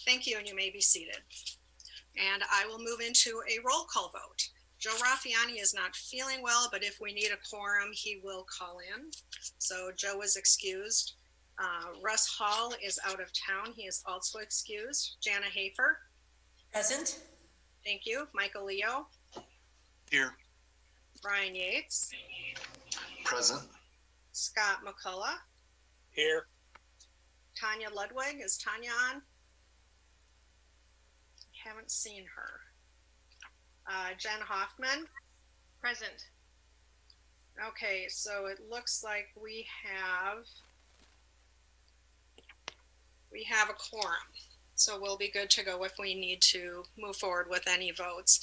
Thank you, and you may be seated. And I will move into a roll call vote. Joe Raffiani is not feeling well, but if we need a quorum, he will call in. So Joe is excused. Russ Hall is out of town. He is also excused. Jana Hafer. Present. Thank you. Michael Leo. Here. Brian Yates. Present. Scott McCullough. Here. Tanya Ludwig. Is Tanya on? Haven't seen her. Jen Hoffman. Present. Okay, so it looks like we have a quorum. So we'll be good to go if we need to move forward with any votes.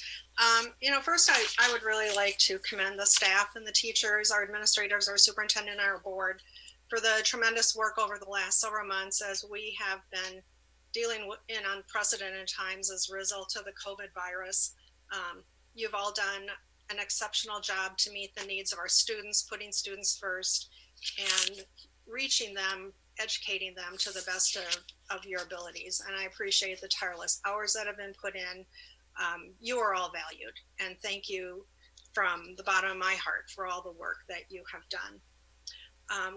First I would really like to commend the staff and the teachers, our administrators, our superintendent, our board for the tremendous work over the last several months as we have been dealing in unprecedented times as a result of the COVID virus. You've all done an exceptional job to meet the needs of our students, putting students first and reaching them, educating them to the best of your abilities. And I appreciate the tireless hours that have been put in. You are all valued, and thank you from the bottom of my heart for all the work that you have done.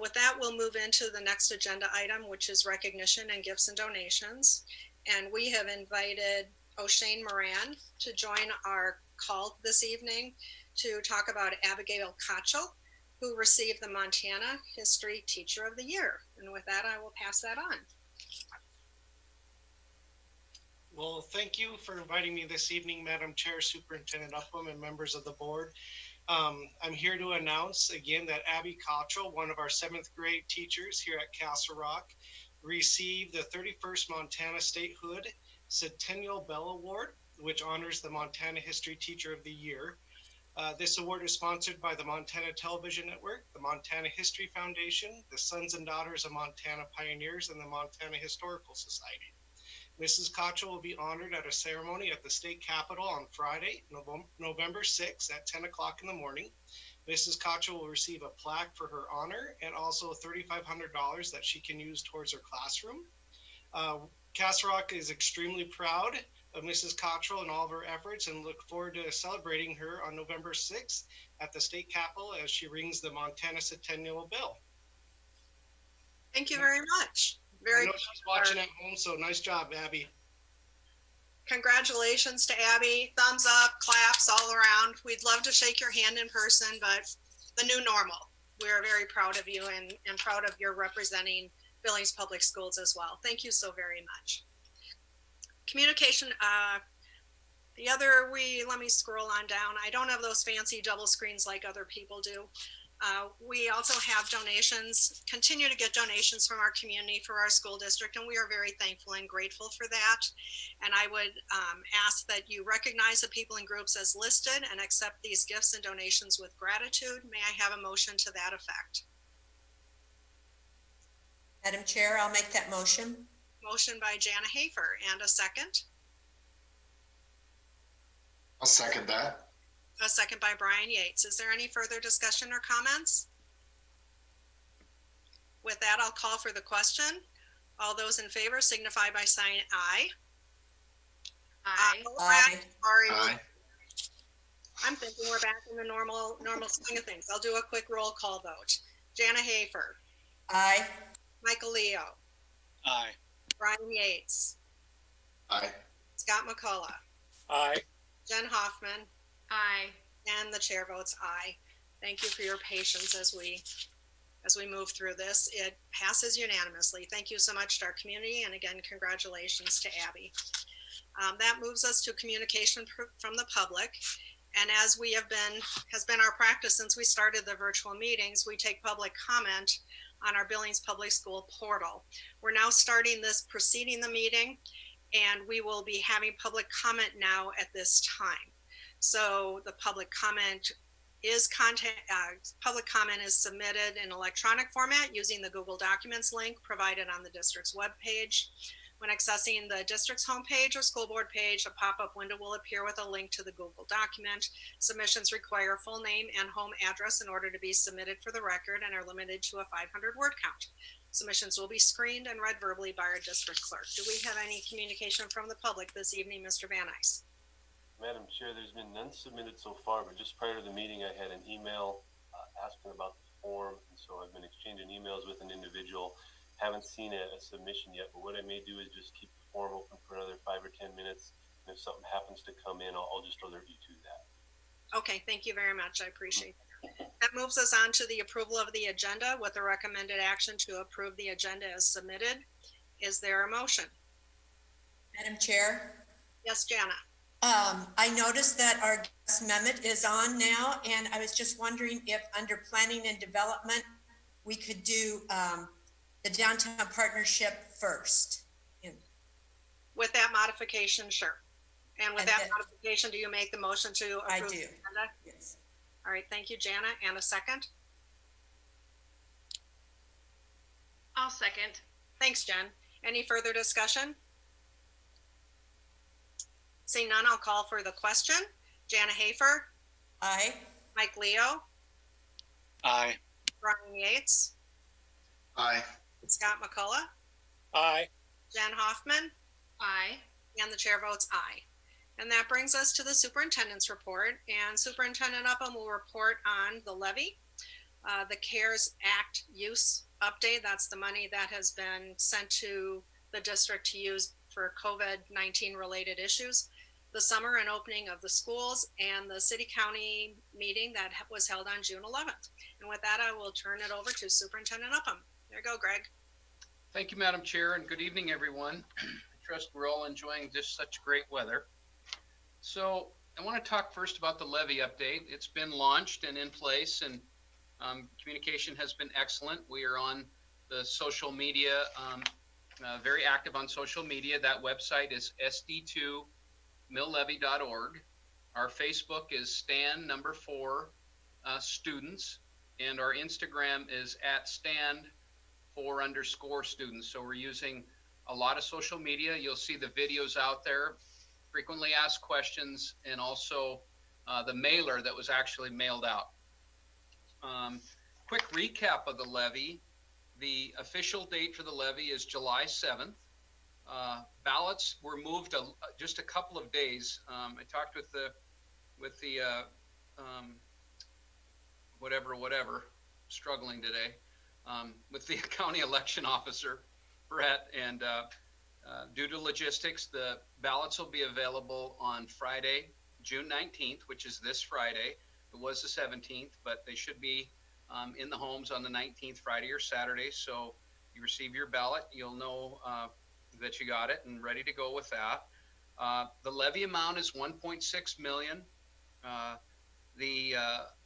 With that, we'll move into the next agenda item, which is recognition and gifts and donations. And we have invited O'Shane Moran to join our call this evening to talk about Abigail Kochel, who received the Montana History Teacher of the Year. And with that, I will pass that on. Well, thank you for inviting me this evening, Madam Chair, Superintendent Upham, and members of the board. I'm here to announce again that Abby Kochel, one of our 7th grade teachers here at Castle Rock, received the 31st Montana Statehood Centennial Bell Award, which honors the Montana History Teacher of the Year. This award is sponsored by the Montana Television Network, the Montana History Foundation, the Sons and Daughters of Montana Pioneers, and the Montana Historical Society. Mrs. Kochel will be honored at a ceremony at the state capitol on Friday, November 6th at 10 o'clock in the morning. Mrs. Kochel will receive a plaque for her honor and also $3,500 that she can use towards her classroom. Castle Rock is extremely proud of Mrs. Kochel and all of her efforts and look forward to celebrating her on November 6th at the state capitol as she rings the Montana Centennial Bell. Thank you very much. I know she's watching at home, so nice job, Abby. Congratulations to Abby. Thumbs up, claps all around. We'd love to shake your hand in person, but the new normal. We're very proud of you and proud of your representing Billings Public Schools as well. Thank you so very much. Communication, let me scroll on down. I don't have those fancy double screens like other people do. We also have donations, continue to get donations from our community for our school district, and we are very thankful and grateful for that. And I would ask that you recognize the people and groups as listed and accept these gifts and donations with gratitude. May I have a motion to that effect? Madam Chair, I'll make that motion. Motion by Jana Hafer, and a second? I'll second that. A second by Brian Yates. Is there any further discussion or comments? With that, I'll call for the question. All those in favor signify by saying aye. Aye. Aye. Sorry. Aye. I'm thinking we're back in the normal swing of things. I'll do a quick roll call vote. Jana Hafer. Aye. Michael Leo. Aye. Brian Yates. Aye. Scott McCullough. Aye. Jen Hoffman. Aye. And the chair votes aye. Thank you for your patience as we move through this. It passes unanimously. Thank you so much to our community, and again, congratulations to Abby. That moves us to communication from the public. And as has been our practice since we started the virtual meetings, we take public comment on our Billings Public School portal. We're now starting this preceding the meeting, and we will be having public comment now at this time. So the public comment is submitted in electronic format using the Google Documents link provided on the district's webpage. When accessing the district's homepage or school board page, a pop-up window will appear with a link to the Google document. Submissions require full name and home address in order to be submitted for the record and are limited to a 500-word count. Submissions will be screened and read verbally by our district clerk. Do we have any communication from the public this evening, Mr. Van Nuys? Madam Chair, there's been none submitted so far, but just prior to the meeting, I had an email asking about the form, and so I've been exchanging emails with an individual. Haven't seen a submission yet, but what I may do is just keep the form open for another 5 or 10 minutes, and if something happens to come in, I'll just alert you to that. Okay, thank you very much. I appreciate that. That moves us on to the approval of the agenda with the recommended action to approve the agenda as submitted. Is there a motion? Madam Chair, Yes, Jana. I noticed that our guest Mehmet is on now, and I was just wondering if under planning and development, we could do the downtown partnership first. With that modification, sure. And with And that then- modification, do you make the motion to approve? I the do. agenda? Yes. All right, thank you, Jana. And a second? I'll second. Thanks, Jen. Any further discussion? Seeing none, I'll call for the question. Jana Hafer, Aye. Mike Leo, Aye. Brian Yates, Aye. Scott McCullough, Aye. Jen Hoffman, Aye. and the chair votes aye. And that brings us to the superintendent's report. And Superintendent Upham will report on the levy, the CARES Act use update. That's the money that has been sent to the district to use for COVID-19 related issues, the summer and opening of the schools, and the city-county meeting that was held on June 11th. And with that, I will turn it over to Superintendent Upham. There you go, Greg. Thank you, Madam Chair, and good evening, everyone. I trust we're all enjoying just such great weather. So I want to talk first about the levy update. It's been launched and in place, and communication has been excellent. We are on the social media, very active on social media. That website is SD2milllevy.org. Our Facebook is stand4 students, and our Instagram is @stand4_students. So we're using a lot of social media. You'll see the videos out there, frequently asked questions, and also the mailer that was actually mailed out. Quick recap of the levy. The official date for the levy is July 7th. Ballots were moved just a couple of days. I talked with the struggling today, with the county election officer, Brett, and due to logistics, the ballots will be available on Friday, June 19th, which is this Friday. It was the 17th, but they should be in the homes on the 19th, Friday or Saturday. So you receive your ballot, you'll know that you got it and ready to go with that. The levy amount is $1.6 million. The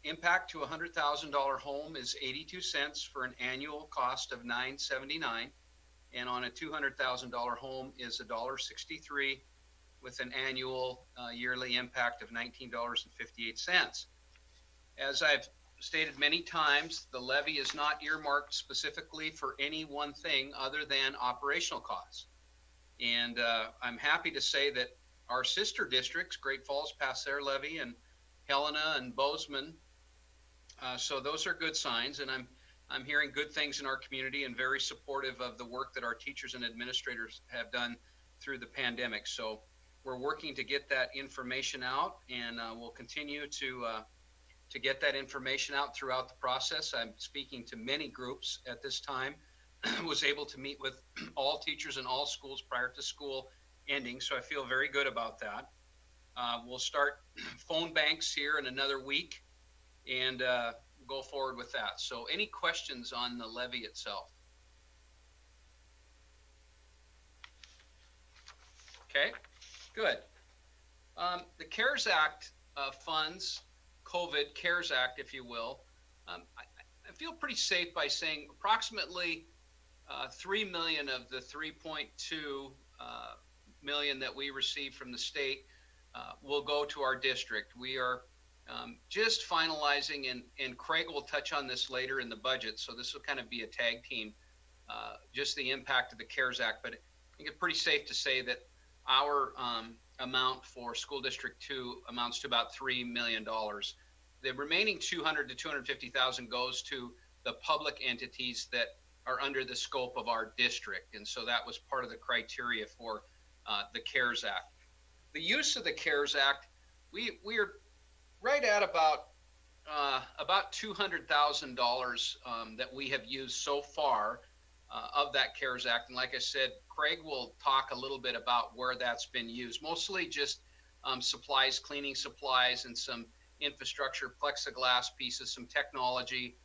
impact to a $100,000 home is 82 cents for an annual cost of $9.79. And on a $200,000 home is $1.63 with an annual yearly impact of $19.58. As I've stated many times, the levy is not earmarked specifically for any one thing other than operational costs. And I'm happy to say that our sister districts, Great Falls passed their levy, and Helena and Bozeman. So those are good signs, and I'm hearing good things in our community and very supportive of the work that our teachers and administrators have done through the pandemic. So we're working to get that information out, and we'll continue to get that information out throughout the process. I'm speaking to many groups at this time. Was able to meet with all teachers in all schools prior to school ending, so I feel very good about that. We'll start phone banks here in another week, and go forward with that. So any questions on the levy itself? Okay, good. The CARES Act funds, COVID CARES Act, if you will, I feel pretty safe by saying approximately 3 million of the 3.2 million that we receive from the state will go to our district. We are just finalizing, and Craig will touch on this later in the budget, so this will kind of be a tag team, just the impact of the CARES Act. But think it's pretty safe to say that our amount for School District 2 amounts to about $3 million. The remaining 200 to 250,000 goes to the public entities that are under the scope of our district. And so that was part of the criteria for the CARES Act. The use of the CARES Act, we're right at about $200,000 that we have used so far of that CARES Act. And like I said, Craig will talk a little bit about where that's been used, mostly just supplies, cleaning supplies, and some infrastructure, plexiglass pieces, some technology,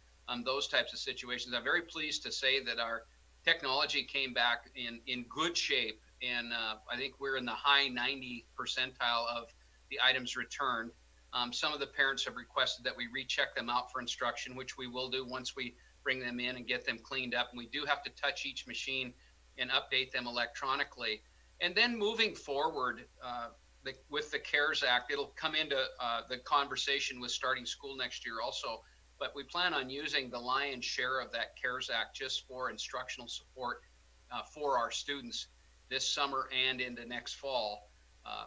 those types of situations. I'm very pleased to say that our technology came back in good shape. And I think we're in the high 90 percentile of the items returned. Some of the parents have requested that we recheck them out for instruction, which we will do once we bring them in and get them cleaned up. And we do have to touch each machine and update them electronically. And then moving forward with the CARES Act, it'll come into the conversation with starting school next year also. But we plan on using the lion's share of that CARES Act just for instructional support for our students this summer and into next fall.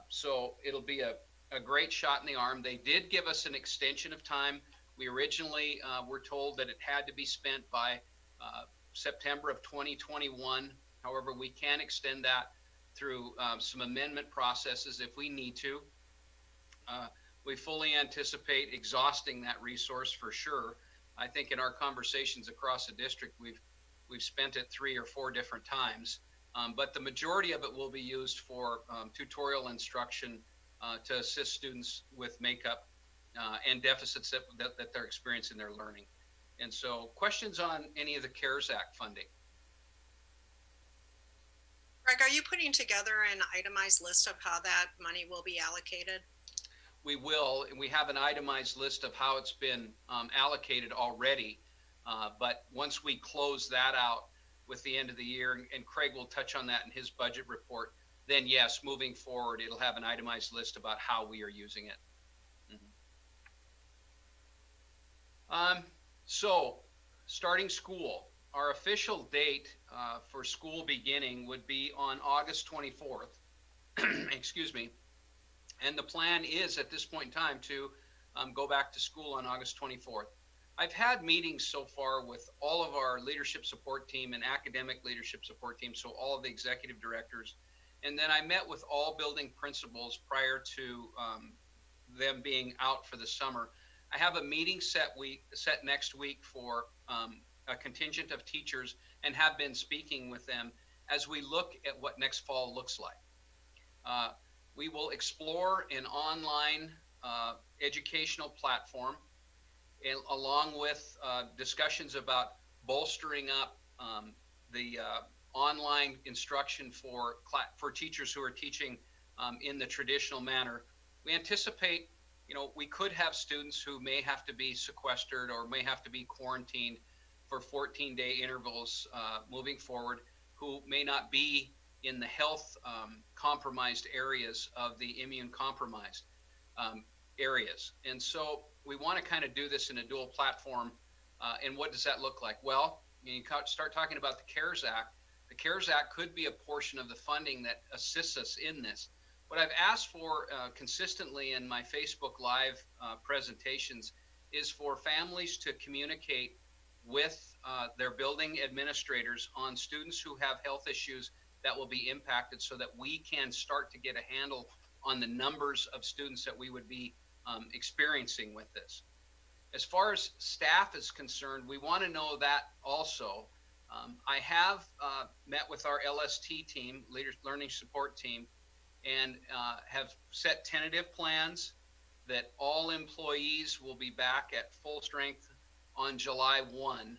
So it'll be a great shot in the arm. They did give us an extension of time. We originally were told that it had to be spent by September of 2021. However, we can extend that through some amendment processes if we need to. We fully anticipate exhausting that resource for sure. I think in our conversations across the district, we've spent it 3 or 4 different times. But the majority of it will be used for tutorial instruction to assist students with makeup and deficits that they're experiencing in their learning. And so questions on any of the CARES Act funding? Greg, are you putting together an itemized list of how that money will be allocated? We will, and we have an itemized list of how it's been allocated already. But once we close that out with the end of the year, and Craig will touch on that in his budget report, then yes, moving forward, it'll have an itemized list about how we are using it. So starting school, our official date for school beginning would be on August 24th, excuse me. And the plan is at this point in time to go back to school on August 24th. I've had meetings so far with all of our leadership support team and academic leadership support team, so all of the executive directors. And then I met with all building principals prior to them being out for the summer. I have a meeting set next week for a contingent of teachers and have been speaking with them as we look at what next fall looks like. We will explore an online educational platform along with discussions about bolstering up the online instruction for teachers who are teaching in the traditional manner. We anticipate, we could have students who may have to be sequestered or may have to be quarantined for 14-day intervals moving forward, who may not be in the health compromised areas of the immune compromised areas. And so we want to kind of do this in a dual platform. And what does that look like? Well, you start talking about the CARES Act. The CARES Act could be a portion of the funding that assists us in this. What I've asked for consistently in my Facebook Live presentations is for families to communicate with their building administrators on students who have health issues that will be impacted so that we can start to get a handle on the numbers of students that we would be experiencing with this. As far as staff is concerned, we want to know that also. I have met with our LST team, Learning Support Team, and have set tentative plans that all employees will be back at full strength on July 1.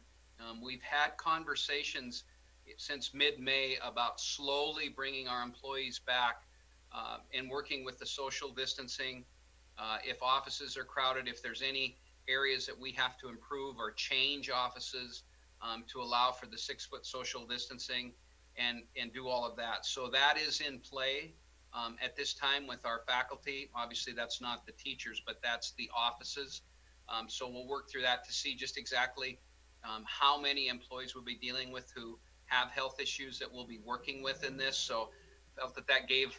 We've had conversations since mid-May about slowly bringing our employees back and working with the social distancing. If offices are crowded, if there's any areas that we have to improve or change offices to allow for the 6-foot social distancing and do all of that. So that is in play at this time with our faculty. Obviously, that's not the teachers, but that's the offices. So we'll work through that to see just exactly how many employees we'll be dealing with who have health issues that we'll be working with in this. So felt that gave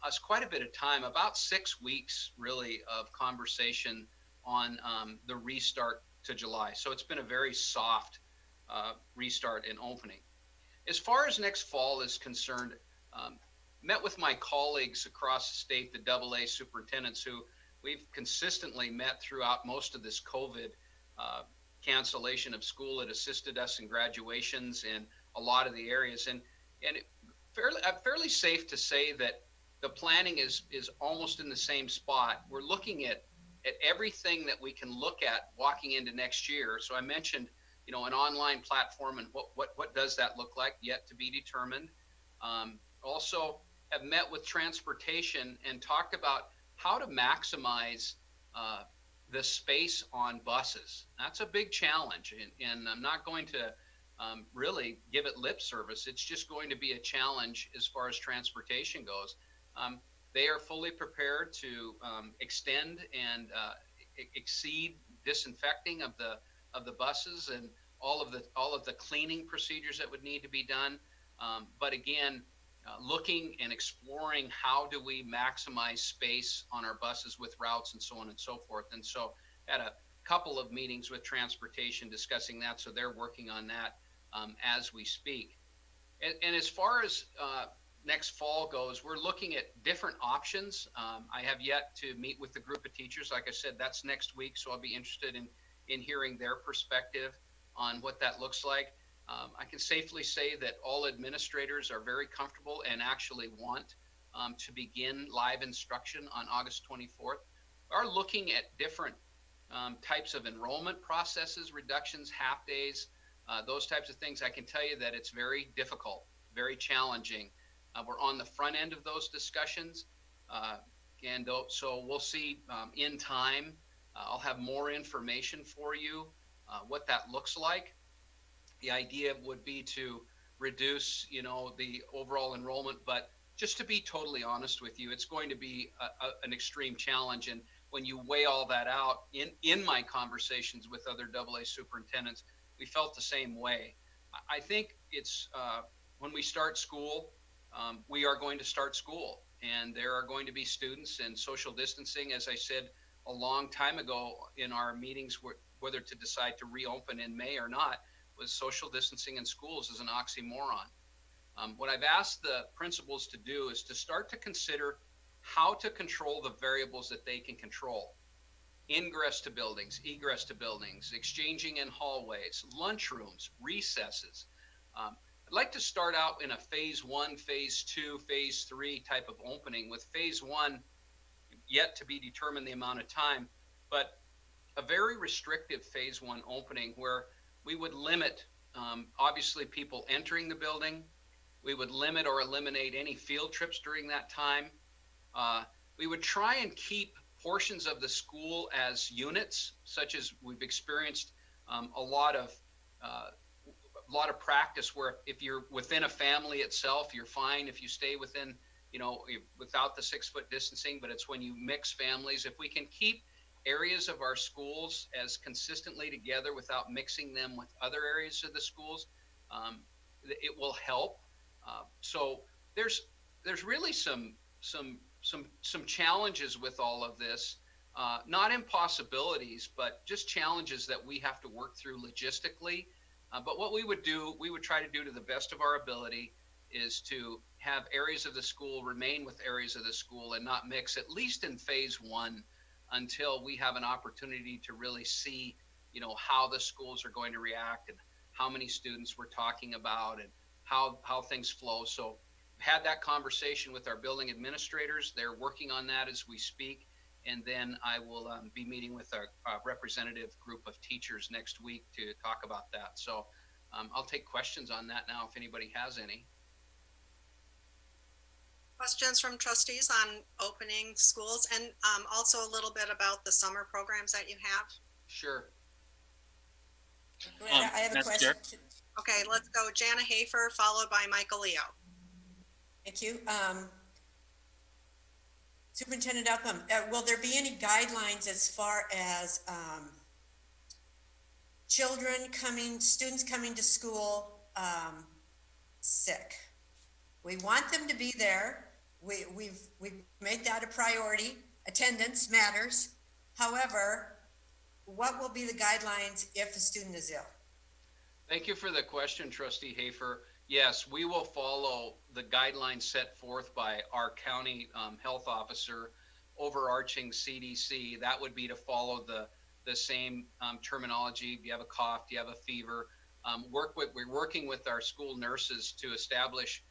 us quite a bit of time, about 6 weeks really of conversation on the restart to July. So it's been a very soft restart and opening. As far as next fall is concerned, met with my colleagues across the state, the AA superintendents, who we've consistently met throughout most of this COVID cancellation of school. It assisted us in graduations in a lot of the areas. And fairly safe to say that the planning is almost in the same spot. We're looking at everything that we can look at walking into next year. So I mentioned, an online platform, and what does that look like? Yet to be determined. Also have met with transportation and talked about how to maximize the space on buses. That's a big challenge, and I'm not going to really give it lip service. It's just going to be a challenge as far as transportation goes. They are fully prepared to extend and exceed disinfecting of the buses and all of the cleaning procedures that would need to be done. But again, looking and exploring how do we maximize space on our buses with routes and so on and so forth. And so had a couple of meetings with transportation discussing that. So they're working on that as we speak. And as far as next fall goes, we're looking at different options. I have yet to meet with the group of teachers. Like I said, that's next week. So I'll be interested in hearing their perspective on what that looks like. I can safely say that all administrators are very comfortable and actually want to begin live instruction on August 24th. We are looking at different types of enrollment processes, reductions, half days, those types of things. I can tell you that it's very difficult, very challenging. We're on the front end of those discussions. So we'll see in time. I'll have more information for you, what that looks like. The idea would be to reduce, the overall enrollment, but just to be totally honest with you, it's going to be an extreme challenge. And when you weigh all that out in my conversations with other AA superintendents, we felt the same way. I think it's when we start school, we are going to start school, and there are going to be students, and social distancing, as I said a long time ago in our meetings, whether to decide to reopen in May or not, was social distancing in schools is an oxymoron. What I've asked the principals to do is to start to consider how to control the variables that they can control. Ingress to buildings, egress to buildings, exchanging in hallways, lunchrooms, recesses. I'd like to start out in a phase 1, phase 2, phase 3 type of opening, with phase 1 yet to be determined the amount of time, but a very restrictive phase 1 opening where we would limit, obviously, people entering the building. We would limit or eliminate any field trips during that time. We would try and keep portions of the school as units, such as we've experienced a lot of practice where if you're within a family itself, you're fine if you stay within, without the 6-foot distancing, but it's when you mix families. If we can keep areas of our schools as consistently together without mixing them with other areas of the schools, it will help. So there's really some challenges with all of this, not impossibilities, but just challenges that we have to work through logistically. But what we would try to do to the best of our ability is to have areas of the school remain with areas of the school and not mix, at least in phase 1, until we have an opportunity to really see, how the schools are going to react and how many students we're talking about and how things flow. So had that conversation with our building administrators. They're working on that as we speak. And then I will be meeting with a representative group of teachers next week to talk about that. So I'll take questions on that now if anybody has any. Questions from trustees on opening schools, and also a little bit about the summer programs that you have? Sure. Greta, I have a question. Okay, let's go Jana Hafer, followed by Michael Leo. Thank you. Superintendent Upham, will there be any guidelines as far as students coming to school sick. We want them to be there. We've made that a priority. Attendance matters. However, what will be the guidelines if a student is ill? Thank you for the question, Trustee Hafer. Yes, we will follow the guidelines set forth by our county health officer, overarching CDC. That would be to follow the same terminology. Do you have a cough? Do you have a fever? We're working with our school nurses to establish,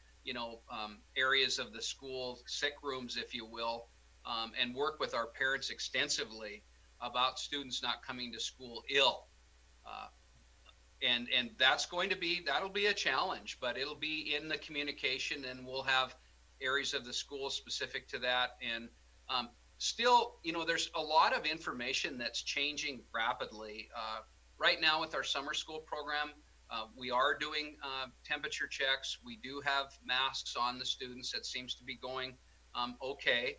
areas of the school, sick rooms, if you will, and work with our parents extensively about students not coming to school ill. And that'll be a challenge, but it'll be in the communication, and we'll have areas of the school specific to that. And still, there's a lot of information that's changing rapidly. Right now with our summer school program, we are doing temperature checks. We do have masks on the students. That seems to be going okay.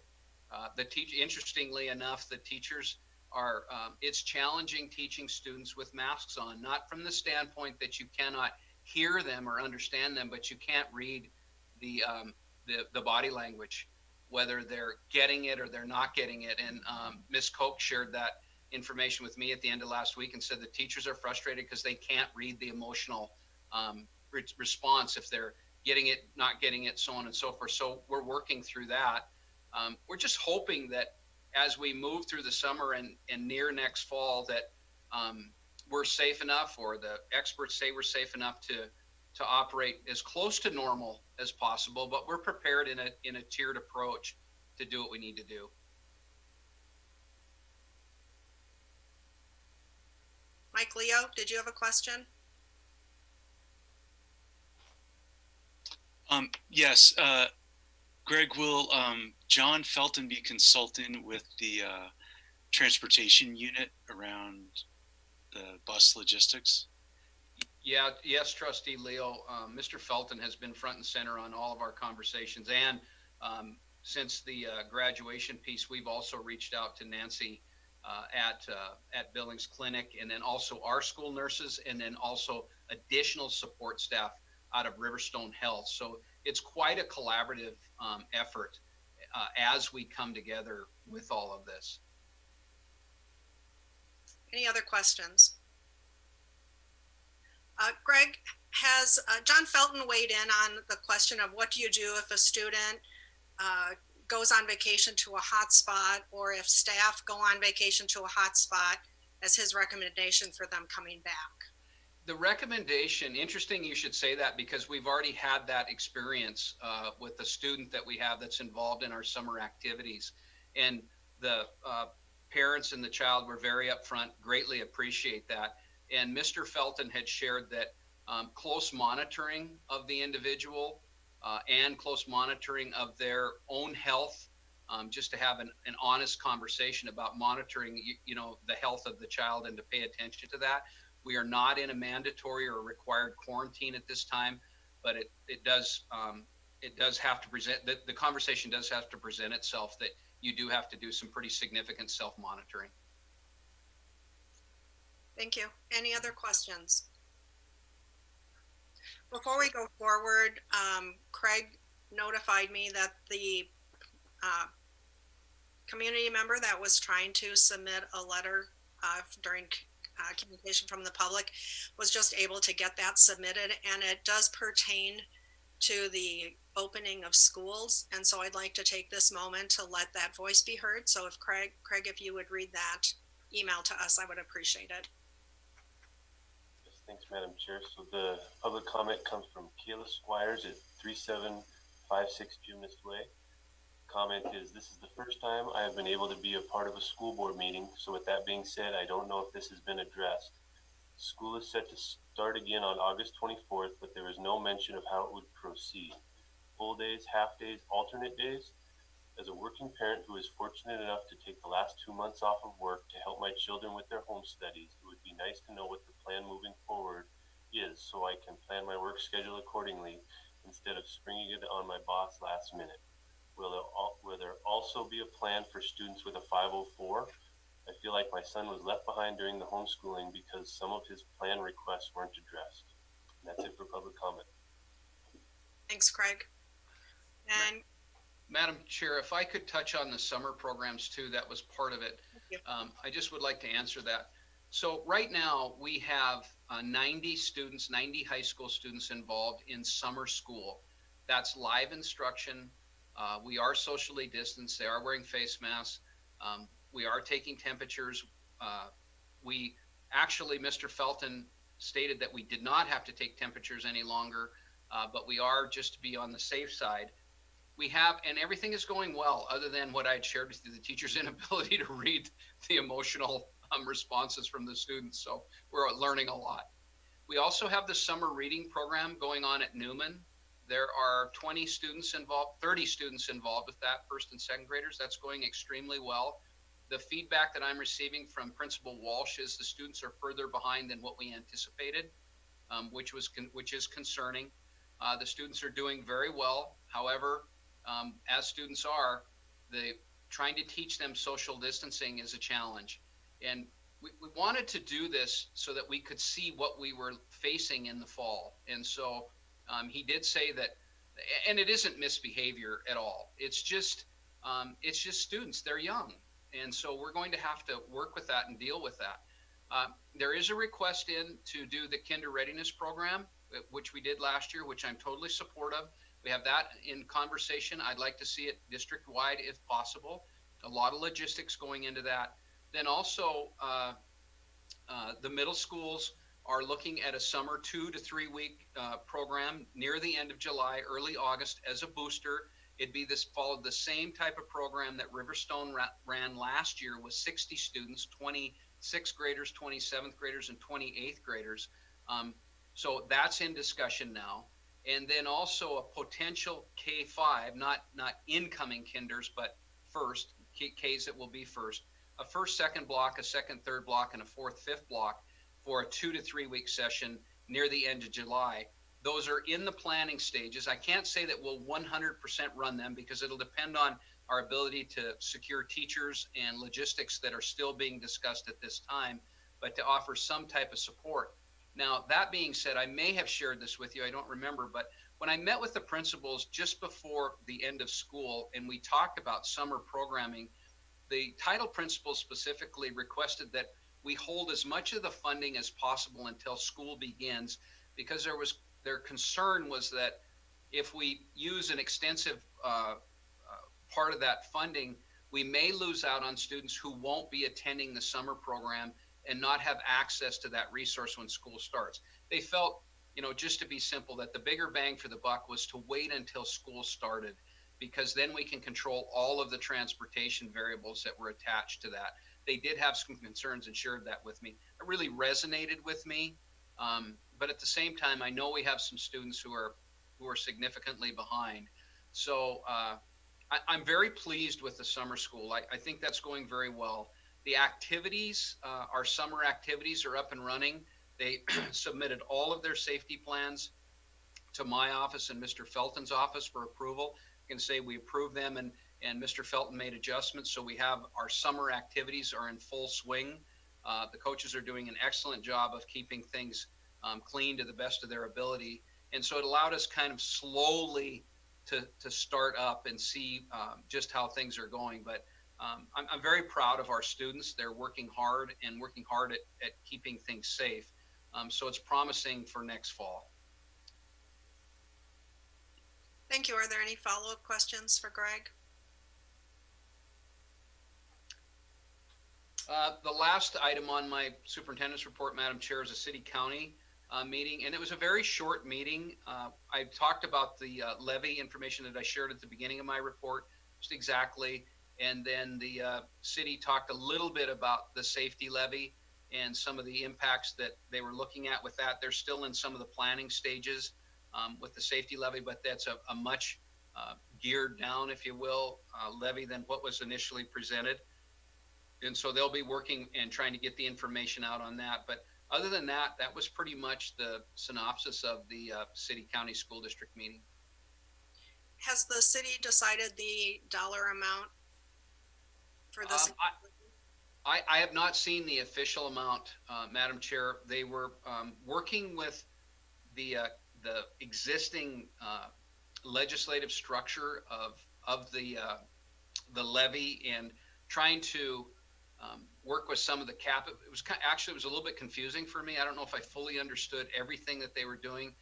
Interestingly enough, the teachers are, it's challenging teaching students with masks on, not from the standpoint that you cannot hear them or understand them, but you can't read the body language, whether they're getting it or they're not getting it. And Ms. Koch shared that information with me at the end of last week and said the teachers are frustrated because they can't read the emotional response if they're getting it, not getting it, so on and so forth. So we're working through that. We're just hoping that as we move through the summer and near next fall, that we're safe enough, or the experts say we're safe enough to operate as close to normal as possible, but we're prepared in a tiered approach to do what we need to do. Mike Leo, did you have a question? Yes, Greg, will John Felton be consulting with the transportation unit around the bus logistics? Yeah, yes, Trustee Leo. Mr. Felton has been front and center on all of our conversations, and since the graduation piece, we've also reached out to Nancy at Billings Clinic, and then also our school nurses, and then also additional support staff out of Riverstone Health. So it's quite a collaborative effort as we come together with all of this. Any other questions? Greg, has John Felton weighed in on the question of what do you do if a student goes on vacation to a hotspot, or if staff go on vacation to a hotspot, as his recommendation for them coming back? The recommendation, interesting you should say that, because we've already had that experience with the student that we have that's involved in our summer activities. And the parents and the child were very upfront, greatly appreciate that. And Mr. Felton had shared that close monitoring of the individual and close monitoring of their own health, just to have an honest conversation about monitoring, the health of the child, and to pay attention to that. We are not in a mandatory or required quarantine at this time, but it does have to present, the conversation does have to present itself that you do have to do some pretty significant self-monitoring. Thank you. Any other questions? Before we go forward, Craig notified me that the community member that was trying to submit a letter during communication from the public was just able to get that submitted, and it does pertain to the opening of schools. And so I'd like to take this moment to let that voice be heard. So if Craig, if you would read that email to us, I would appreciate it. Yes, thanks, Madam Chair. So the public comment comes from Kayla Squires at 3756 Gymnast Way. Comment is, this is the first time I have been able to be a part of a school board meeting. So with that being said, I don't know if this has been addressed. School is set to start again on August 24th, but there is no mention of how it would proceed. Full days, half days, alternate days? As a working parent who is fortunate enough to take the last 2 months off of work to help my children with their home studies, it would be nice to know what the plan moving forward is, so I can plan my work schedule accordingly instead of springing it on my boss last minute. Will there also be a plan for students with a 504? I feel like my son was left behind during the homeschooling because some of his plan requests weren't addressed. And that's it for public comment. Thanks, Craig. And Madam Chair, if I could touch on the summer programs too, that was part of it. you. I just would like to answer that. So right now we have 90 students, 90 high school students involved in summer school. That's live instruction. We are socially distanced. They are wearing face masks. We are taking temperatures. We actually, Mr. Felton stated that we did not have to take temperatures any longer, but we are, just to be on the safe side. We have, and everything is going well, other than what I had shared with you, the teacher's inability to read the emotional responses from the students. So we're learning a lot. We also have the summer reading program going on at Newman. There are 20 students involved, 30 students involved with that, first and second graders. That's going extremely well. The feedback that I'm receiving from Principal Walsh is the students are further behind than what we anticipated, which is concerning. The students are doing very well. However, as students are, trying to teach them social distancing is a challenge. And we wanted to do this so that we could see what we were facing in the fall. And so he did say that, and it isn't misbehavior at all. It's just students, they're young. And so we're going to have to work with that and deal with that. There is a request in to do the kinder readiness program, which we did last year, which I'm totally supportive. We have that in conversation. I'd like to see it district-wide if possible. A lot of logistics going into that. Then also, the middle schools are looking at a summer 2 to 3 week program near the end of July, early August as a booster. Followed the same type of program that Riverstone ran last year with 60 students, 26th graders, 27th graders, and 28th graders. So that's in discussion now. And then also a potential K-5, not incoming kinders, but first, Ks that will be first. A first, second block, a second, third block, and a fourth, fifth block for a 2 to 3 week session near the end of July. Those are in the planning stages. I can't say that we'll 100% run them because it'll depend on our ability to secure teachers and logistics that are still being discussed at this time, but to offer some type of support. Now, that being said, I may have shared this with you, I don't remember, but when I met with the principals just before the end of school and we talked about summer programming, the title principal specifically requested that we hold as much of the funding as possible until school begins, because their concern was that if we use an extensive part of that funding, we may lose out on students who won't be attending the summer program and not have access to that resource when school starts. They felt, just to be simple, that the bigger bang for the buck was to wait until school started, because then we can control all of the transportation variables that were attached to that. They did have some concerns and shared that with me. It really resonated with me. But at the same time, I know we have some students who are significantly behind. So I'm very pleased with the summer school. I think that's going very well. The activities, our summer activities are up and running. They submitted all of their safety plans to my office and Mr. Felton's office for approval. I can say we approved them, and Mr. Felton made adjustments. So we have our summer activities are in full swing. The coaches are doing an excellent job of keeping things clean to the best of their ability. And so it allowed us kind of slowly to start up and see just how things are going. But I'm very proud of our students. They're working hard at keeping things safe. So it's promising for next fall. Thank you. Are there any follow-up questions for Greg? The last item on my superintendent's report, Madam Chair, is a city-county meeting, and it was a very short meeting. I talked about the levy information that I shared at the beginning of my report, just exactly, and then the city talked a little bit about the safety levy and some of the impacts that they were looking at with that. They're still in some of the planning stages with the safety levy, but that's a much geared down, if you will, levy than what was initially presented. And so they'll be working and trying to get the information out on that. But other than that, that was pretty much the synopsis of the city-county school district meeting. Has the city decided the dollar amount for this? I have not seen the official amount, Madam Chair. They were working with the existing legislative structure of the levy and trying to work with some of the cap. It was actually, it was a little bit confusing for me. I don't know if I fully understood everything that they were doing,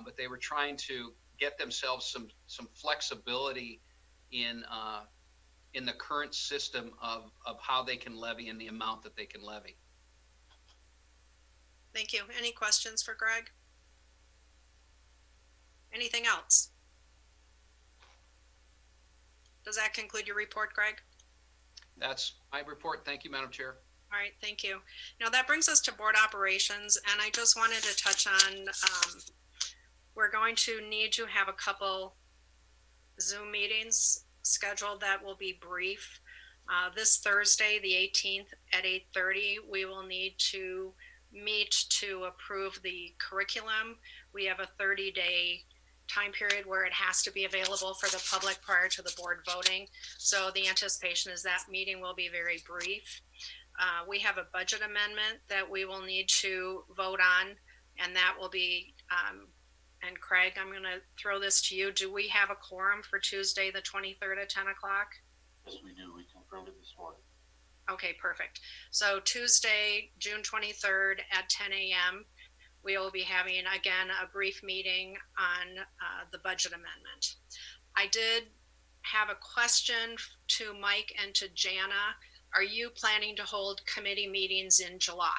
but they were trying to get themselves some flexibility in the current system of how they can levy and the amount that they can levy. Thank you. Any questions for Greg? Anything else? Does that conclude your report, Greg? That's my report. Thank you, Madam Chair. All right, thank you. Now that brings us to board operations, and I just wanted to touch on, we're going to need to have a couple Zoom meetings scheduled that will be brief. This Thursday, the 18th at 8:30, we will need to meet to approve the curriculum. We have a 30-day time period where it has to be available for the public prior to the board voting. So the anticipation is that meeting will be very brief. We have a budget amendment that we will need to vote on, and that will be, and Craig, I'm going to throw this to you. Do we have a quorum for Tuesday, the 23rd at 10 o'clock? Yes, we do. We confirmed it this morning. Okay, perfect. So Tuesday, June 23rd at 10 a.m., we will be having, again, a brief meeting on the budget amendment. I did have a question to Mike and to Jana. Are you planning to hold committee meetings in July?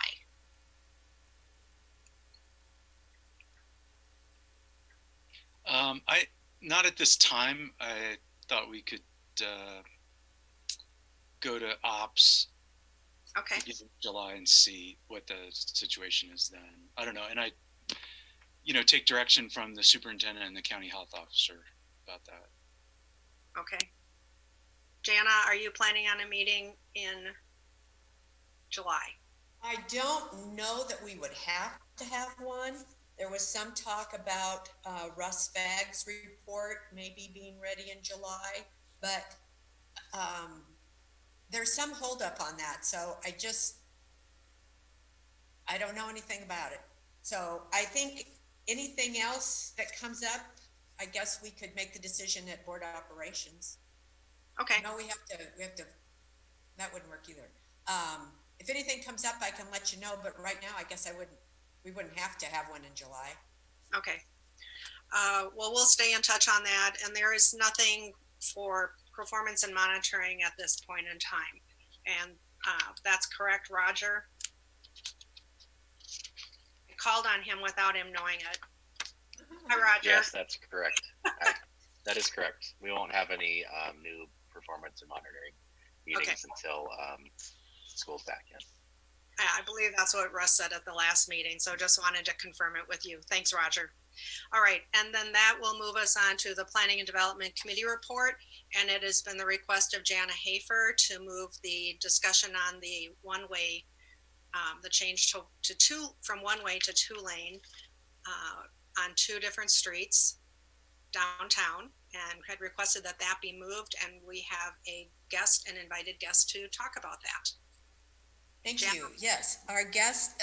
Not at this time. I thought we could go to ops Okay, in July and see what the situation is then. I don't know. And I, take direction from the superintendent and the county health officer about that. okay. Jana, are you planning on a meeting in July? I don't know that we would have to have one. There was some talk about Russ Fagg's report maybe being ready in July, but there's some holdup on that. So I don't know anything about it. So I think anything else that comes up, I guess we could make the decision at board operations. Okay, No, we have to, that wouldn't work either. If anything comes up, I can let you know, but right now, I guess we wouldn't have to have one in July. okay. Well, we'll stay in touch on that, and there is nothing for performance and monitoring at this point in time. And that's correct, Roger? I called on him without him knowing it. Hi, Roger. Yes, that's correct. That is correct. We won't have any new performance and monitoring meetings until school's back in. I believe that's what Russ said at the last meeting, so just wanted to confirm it with you. Thanks, Roger. All right, and then that will move us on to the Planning and Development Committee report, and it has been the request of Jana Hafer to move the discussion on the one-way, the change to from one-way to two-lane on two different streets downtown, and had requested that that be moved, and we have an invited guest to talk about that. Thank Jan? you. Yes, our guest,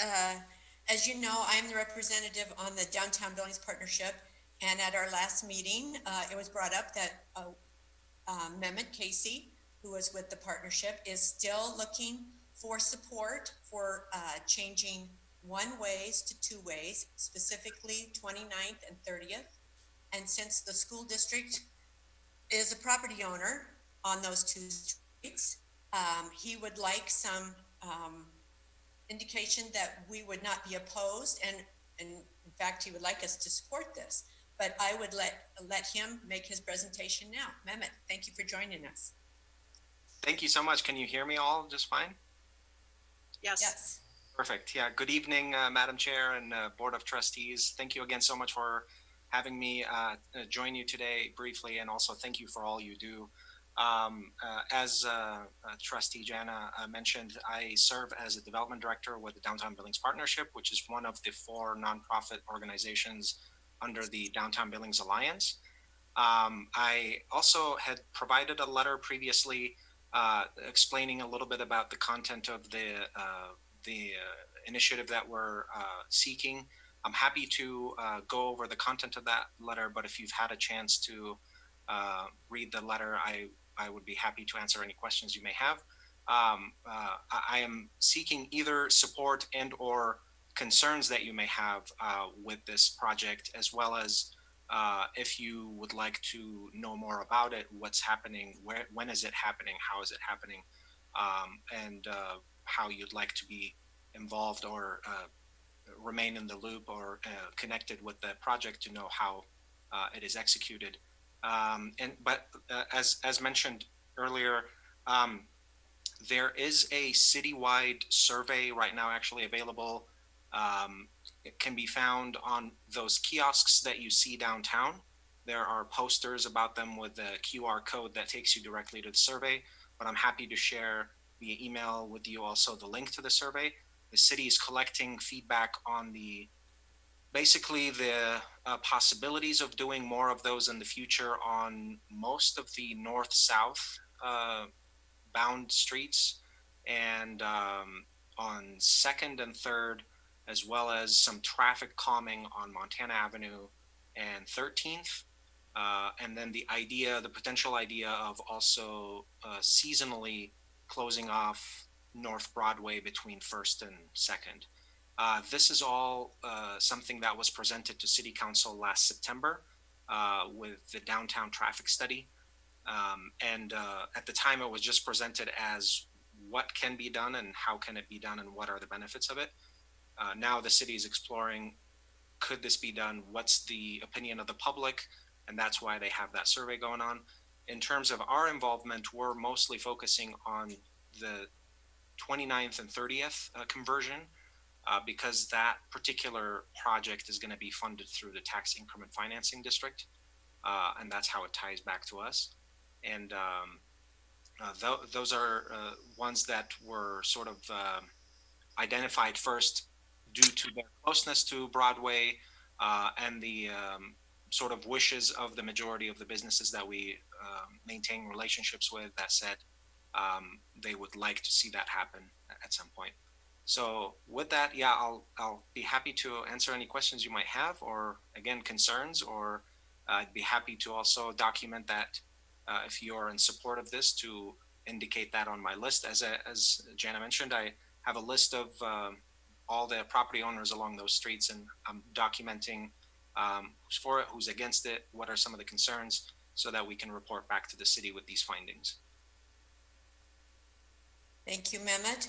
as you know, I am the representative on the Downtown Buildings Partnership. And at our last meeting, it was brought up that Mehmet Casey, who is with the partnership, is still looking for support for changing one-ways to two-ways, specifically 29th and 30th. And since the school district is a property owner on those two streets, he would like some indication that we would not be opposed, and in fact he would like us to support this, but I would let him make his presentation now. Mehmet, thank you for joining us. Thank you so much. Can you hear me all just fine? Yes. Perfect. Yeah. Good evening, Madam Chair and Board of Trustees. Thank you again so much for having me join you today briefly, and also thank you for all you do. As Trustee Jana mentioned, I serve as a development director with the Downtown Buildings Partnership, which is one of the 4 nonprofit organizations under the Downtown Buildings Alliance. I also had provided a letter previously explaining a little bit about the content of the initiative that we're seeking. I'm happy to go over the content of that letter, but if you've had a chance to read the letter, I would be happy to answer any questions you may have. I am seeking either support and or concerns that you may have with this project, as well as if you would like to know more about it, what's happening, when is it happening, how is it happening, and how you'd like to be involved or remain in the loop or connected with the project to know how it is executed. But as mentioned earlier, there is a citywide survey right now actually available. It can be found on those kiosks that you see downtown. There are posters about them with a QR code that takes you directly to the survey, but I'm happy to share via email with you also the link to the survey. The city is collecting feedback on basically the possibilities of doing more of those in the future on most of the north-south bound streets, and on 2nd and 3rd, as well as some traffic calming on Montana Avenue and 13th. And then the potential idea of also seasonally closing off North Broadway between 1st and 2nd. This is all something that was presented to City Council last September with the downtown traffic study. And at the time, it was just presented as what can be done and how can it be done and what are the benefits of it. Now the city is exploring, could this be done? What's the opinion of the public? And that's why they have that survey going on. In terms of our involvement, we're mostly focusing on the 29th and 30th conversion because that particular project is going to be funded through the tax increment financing district. And that's how it ties back to us. And those are ones that were sort of identified first due to their closeness to Broadway and the sort of wishes of the majority of the businesses that we maintain relationships with that said they would like to see that happen at some point. So with that, yeah, I'll be happy to answer any questions you might have, or again, concerns, or I'd be happy to also document that if you're in support of this, to indicate that on my list. As Jana mentioned, I have a list of all the property owners along those streets, and I'm documenting who's for it, who's against it, what are some of the concerns, so that we can report back to the city with these findings. Thank you, Mehmet.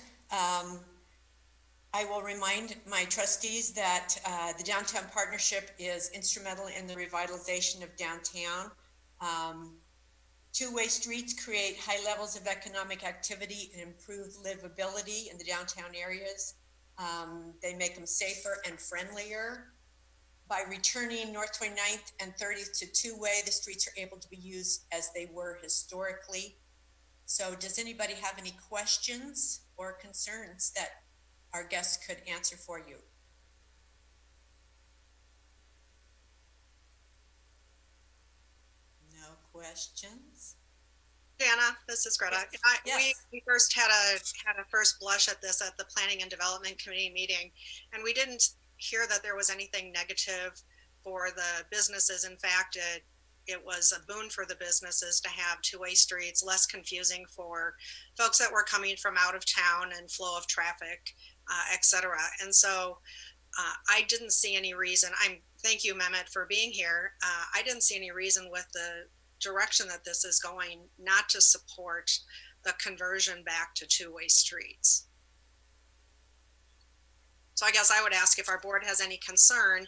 I will remind my trustees that the Downtown Partnership is instrumental in the revitalization of downtown. Two-way streets create high levels of economic activity and improve livability in the downtown areas. They make them safer and friendlier. By returning North 29th and 30th to two-way, the streets are able to be used as they were historically. So does anybody have any questions or concerns that our guests could answer for you? No questions? Jana, this is Greta. Yes. We first had a first blush at this at the Planning and Development Committee meeting, and we didn't hear that there was anything negative for the businesses. In fact, it was a boon for the businesses to have two-way streets, less confusing for folks that were coming from out of town and flow of traffic, et cetera. And so I didn't see any reason. Thank you, Mehmet, for being here. I didn't see any reason with the direction that this is going not to support the conversion back to two-way streets. So I guess I would ask if our board has any concern,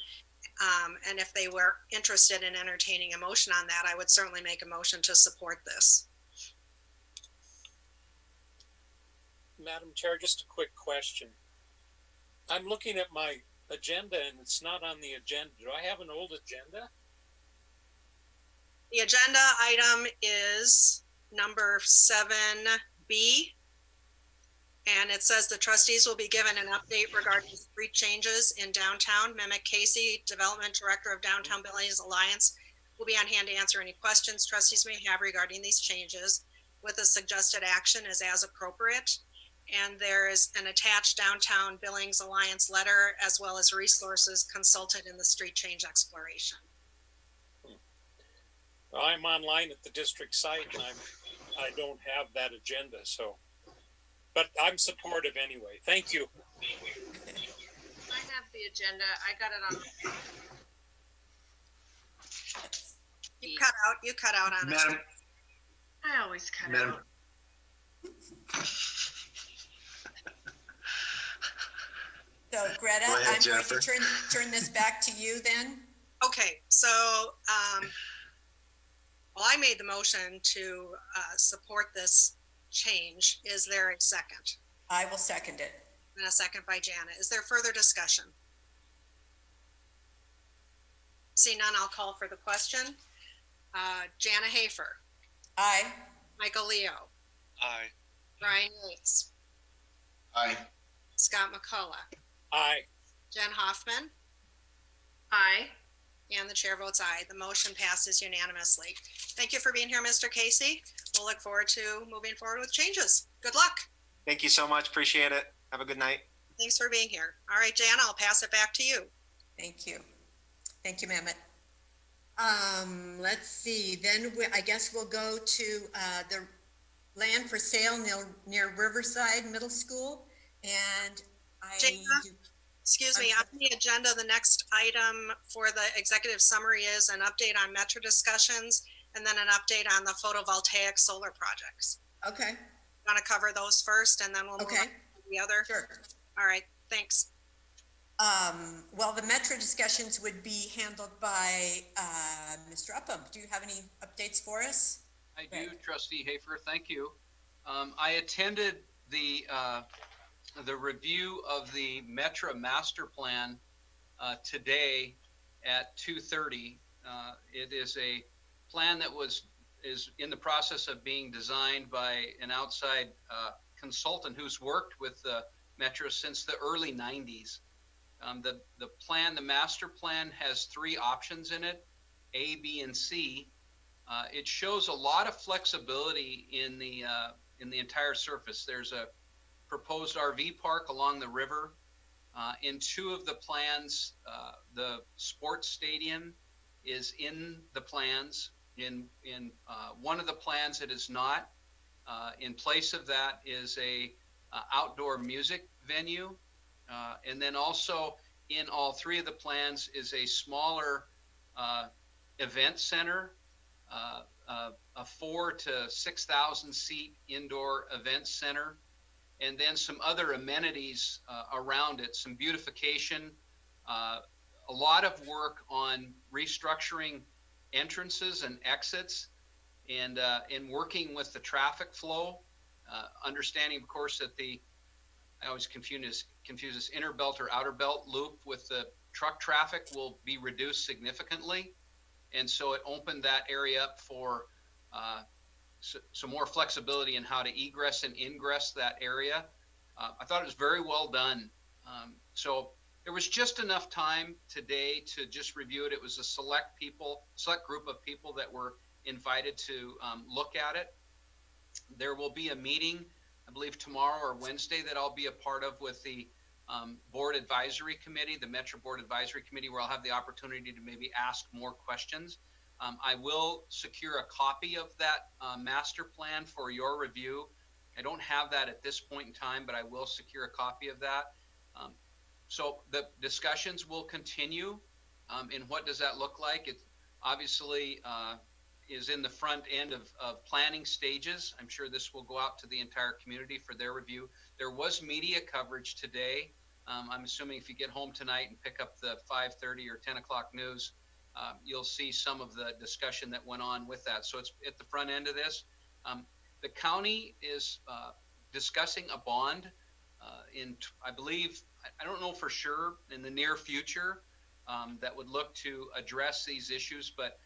and if they were interested in entertaining a motion on that, I would certainly make a motion to support this. Madam Chair, just a quick question. I'm looking at my agenda and it's not on the agenda. Do I have an old agenda? The agenda item is number 7B, and it says the trustees will be given an update regarding street changes in downtown. Mehmet Casey, Development Director of Downtown Buildings Alliance, will be on hand to answer any questions trustees may have regarding these changes, with a suggested action as appropriate. And there is an attached Downtown Billings Alliance letter, as well as resources consulted in the street change exploration. I'm online at the district site and I don't have that agenda, so, but I'm supportive anyway. Thank you. I have the agenda. I got it on. You cut out on us. Madam, I always cut Madam, out. So Greta, Go ahead, I'm going Jennifer. to turn this back to you then. Okay, so, well, I made the motion to support this change. Is there a second? I will second it. And a second by Jana. Is there further discussion? See none, I'll call for the question. Jana Hafer, Aye. Michael Leo, Aye. Brian Yates, aye. Scott McCullough, Aye. Jen Hoffman, Aye. and the chair votes aye. The motion passes unanimously. Thank you for being here, Mr. Casey. We'll look forward to moving forward with changes. Good luck. Thank you so much. Appreciate it. Have a good night. Thanks for being here. All right, Jana, I'll pass it back to you. Thank you. Thank you, Mehmet. Let's see, then I guess we'll go to the land for sale near Riverside Middle School. And Jana? Excuse me, on the agenda, the next item for the executive summary is an update on Metro discussions and then an update on the photovoltaic solar projects. Okay, Want to cover those first and then we'll move on okay, to the other? sure. All right, thanks. Well, the Metro discussions would be handled by Mr. Upham. Do you have any updates for us? I do, Trustee Hafer. Thank you. I attended the review of the Metro Master Plan today at 2:30. It is a plan that is in the process of being designed by an outside consultant who's worked with Metro since the early 90s. The plan, the master plan, has three options in it: A, B, and C. It shows a lot of flexibility in the entire surface. There's a proposed RV park along the river. In two of the plans, the sports stadium is in the plans. In one of the plans, it is not. In place of that is a outdoor music venue. And then also in all three of the plans is a smaller event center, a 4,000 to 6,000 seat indoor event center, and then some other amenities around it, some beautification, a lot of work on restructuring entrances and exits, and working with the traffic flow, understanding, of course, that I always confuse this inner belt or outer belt loop with the truck traffic will be reduced significantly. And so it opened that area up for some more flexibility in how to egress and ingress that area. I thought it was very well done. So there was just enough time today to just review it. It was a select group of people that were invited to look at it. There will be a meeting, I believe tomorrow or Wednesday, that I'll be a part of with the board advisory committee, the Metro Board Advisory Committee, where I'll have the opportunity to maybe ask more questions. I will secure a copy of that master plan for your review. I don't have that at this point in time, but I will secure a copy of that. So the discussions will continue. And what does that look like? It obviously is in the front end of planning stages. I'm sure this will go out to the entire community for their review. There was media coverage today. I'm assuming if you get home tonight and pick up the 5:30 or 10 o'clock news, you'll see some of the discussion that went on with that. So it's at the front end of this. The county is discussing a bond I believe, I don't know for sure, in the near future, that would look to address these issues, but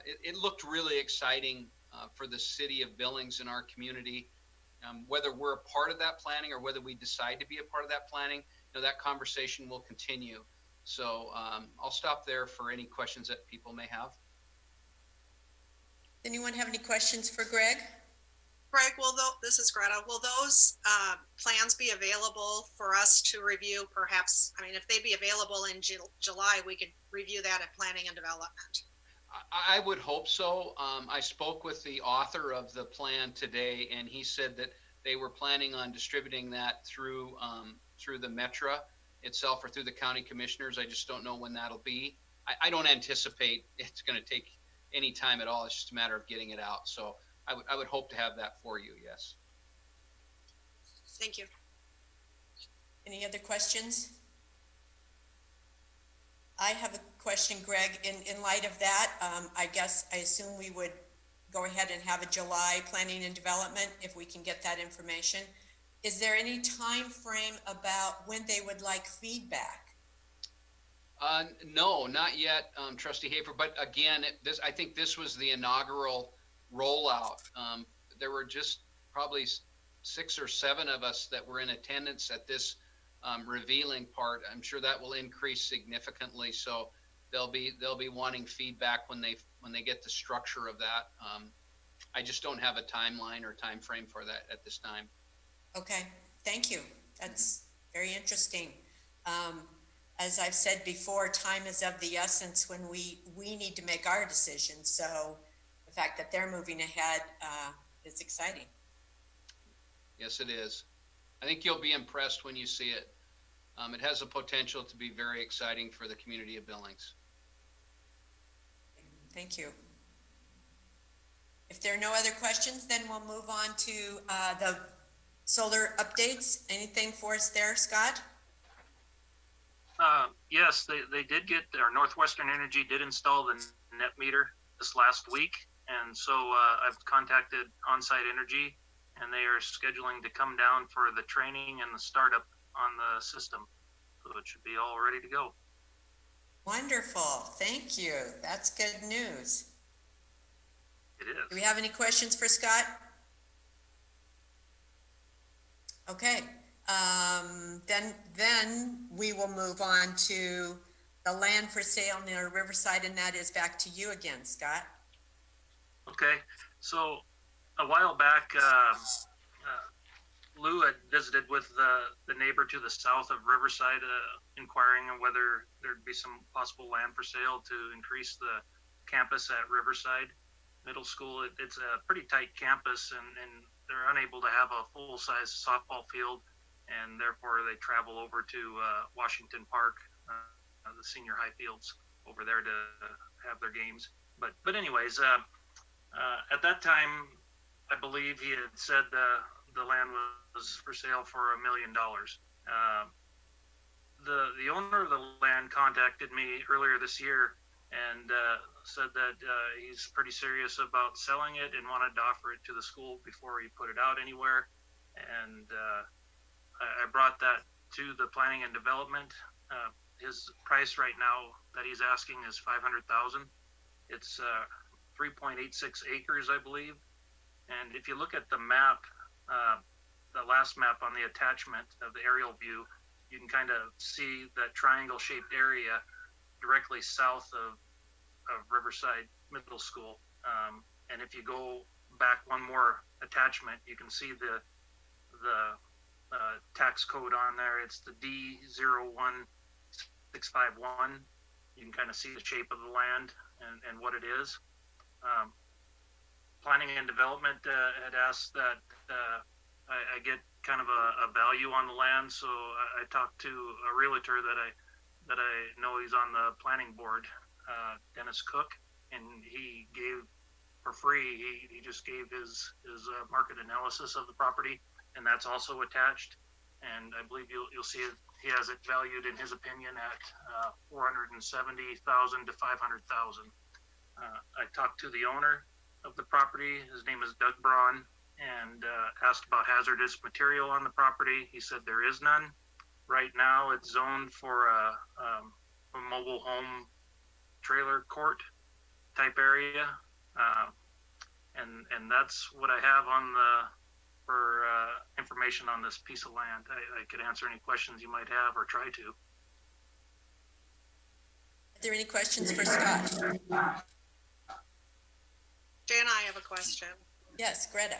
it looked really exciting for the city of Billings and our community. Whether we're a part of that planning or whether we decide to be a part of that planning, that conversation will continue. So I'll stop there for any questions that people may have. Anyone have any questions for Greg? Greg, this is Greta, will those plans be available for us to review perhaps? I mean, if they'd be available in July, we could review that at planning and development. I would hope so. I spoke with the author of the plan today, and he said that they were planning on distributing that through the Metra itself or through the county commissioners. I just don't know when that'll be. I don't anticipate it's going to take any time at all. It's just a matter of getting it out. So I would hope to have that for you. Yes. Thank you. Any other questions? I have a question, Greg. In light of that, I assume we would go ahead and have a July planning and development if we can get that information. Is there any time frame about when they would like feedback? No, not yet, Trustee Hafer. But again, I think this was the inaugural rollout. There were just probably 6 or 7 of us that were in attendance at this revealing part. I'm sure that will increase significantly. So they'll be wanting feedback when they get the structure of that. I just don't have a timeline or time frame for that at this time. Okay, thank you. That's very interesting. As I've said before, time is of the essence when we need to make our decisions. So the fact that they're moving ahead is exciting. Yes, it is. I think you'll be impressed when you see it. It has the potential to be very exciting for the community of Billings. Thank you. If there are no other questions, then we'll move on to the solar updates. Anything for us there, Scott? Yes, they did get, or Northwestern Energy did install the net meter this last week. And so I've contacted On-Site Energy, and they are scheduling to come down for the training and the startup on the system. So it should be all ready to go. Wonderful. Thank you. That's good news. It is. Do we have any questions for Scott? Okay. Then we will move on to the land for sale near Riverside, and that is back to you again, Scott. Okay. So a while back, Lou had visited with the neighbor to the south of Riverside, inquiring on whether there'd be some possible land for sale to increase the campus at Riverside Middle School. It's a pretty tight campus, and they're unable to have a full-size softball field, and therefore they travel over to Washington Park, the senior high fields over there to have their games. But anyways, at that time, I believe he had said the land was for sale for $1 million. The owner of the land contacted me earlier this year and said that he's pretty serious about selling it and wanted to offer it to the school before he put it out anywhere. And I brought that to the planning and development. His price right now that he's asking is $500,000. It's 3.86 acres, I believe. And if you look at the map, the last map on the attachment of the aerial view, you can kind of see that triangle-shaped area directly south of Riverside Middle School. And if you go back one more attachment, you can see the tax code on there. It's the D01651. You can kind of see the shape of the land and what it is. Planning and Development had asked that I get kind of a value on the land, so I talked to a realtor that I know he's on the planning board, Dennis Cook, and he gave for free. He just gave his market analysis of the property, and that's also attached. And I believe you'll see it. He has it valued, in his opinion, at $470,000 to $500,000. I talked to the owner of the property. His name is Doug Braun, and asked about hazardous material on the property. He said there is none. Right now, it's zoned for a mobile home trailer court type area, and that's what I have on for information on this piece of land. I could answer any questions you might have or try to. Are there any questions for Scott? Jana, I have a question. Yes, Greta.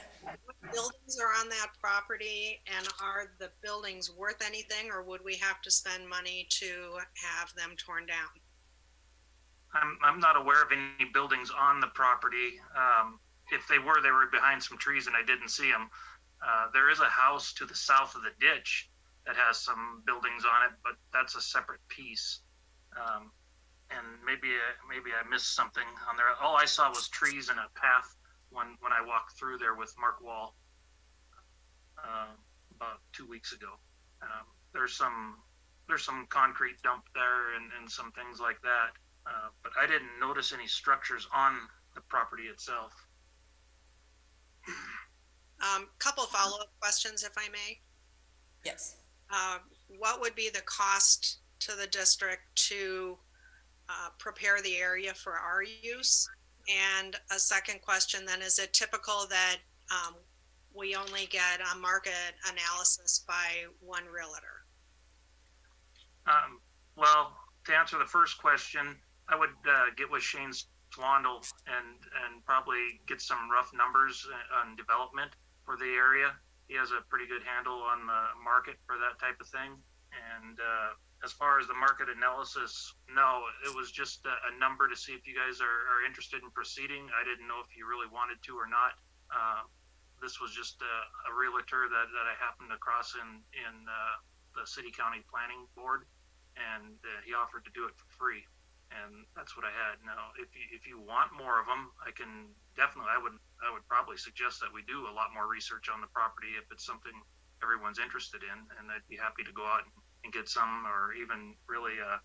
Buildings are on that property, and are the buildings worth anything, or would we have to spend money to have them torn down? I'm not aware of any buildings on the property. If they were behind some trees and I didn't see them. There is a house to the south of the ditch that has some buildings on it, but that's a separate piece. And maybe I missed something on there. All I saw was trees and a path when I walked through there with Mark Wall about 2 weeks ago. There's some concrete dump there and some things like that, but I didn't notice any structures on the property itself. Couple follow-up questions, if I may. Yes. What would be the cost to the district to prepare the area for our use? And a second question then, is it typical that we only get a market analysis by one realtor? Well, to answer the first question, I would get with Shane Swandle and probably get some rough numbers on development for the area. He has a pretty good handle on the market for that type of thing. And as far as the market analysis, no, it was just a number to see if you guys are interested in proceeding. I didn't know if you really wanted to or not. This was just a realtor that I happened across in the city county planning board, and he offered to do it for free. And that's what I had. Now, if you want more of them, I can definitely, I would probably suggest that we do a lot more research on the property if it's something everyone's interested in, and I'd be happy to go out and get some, or even really a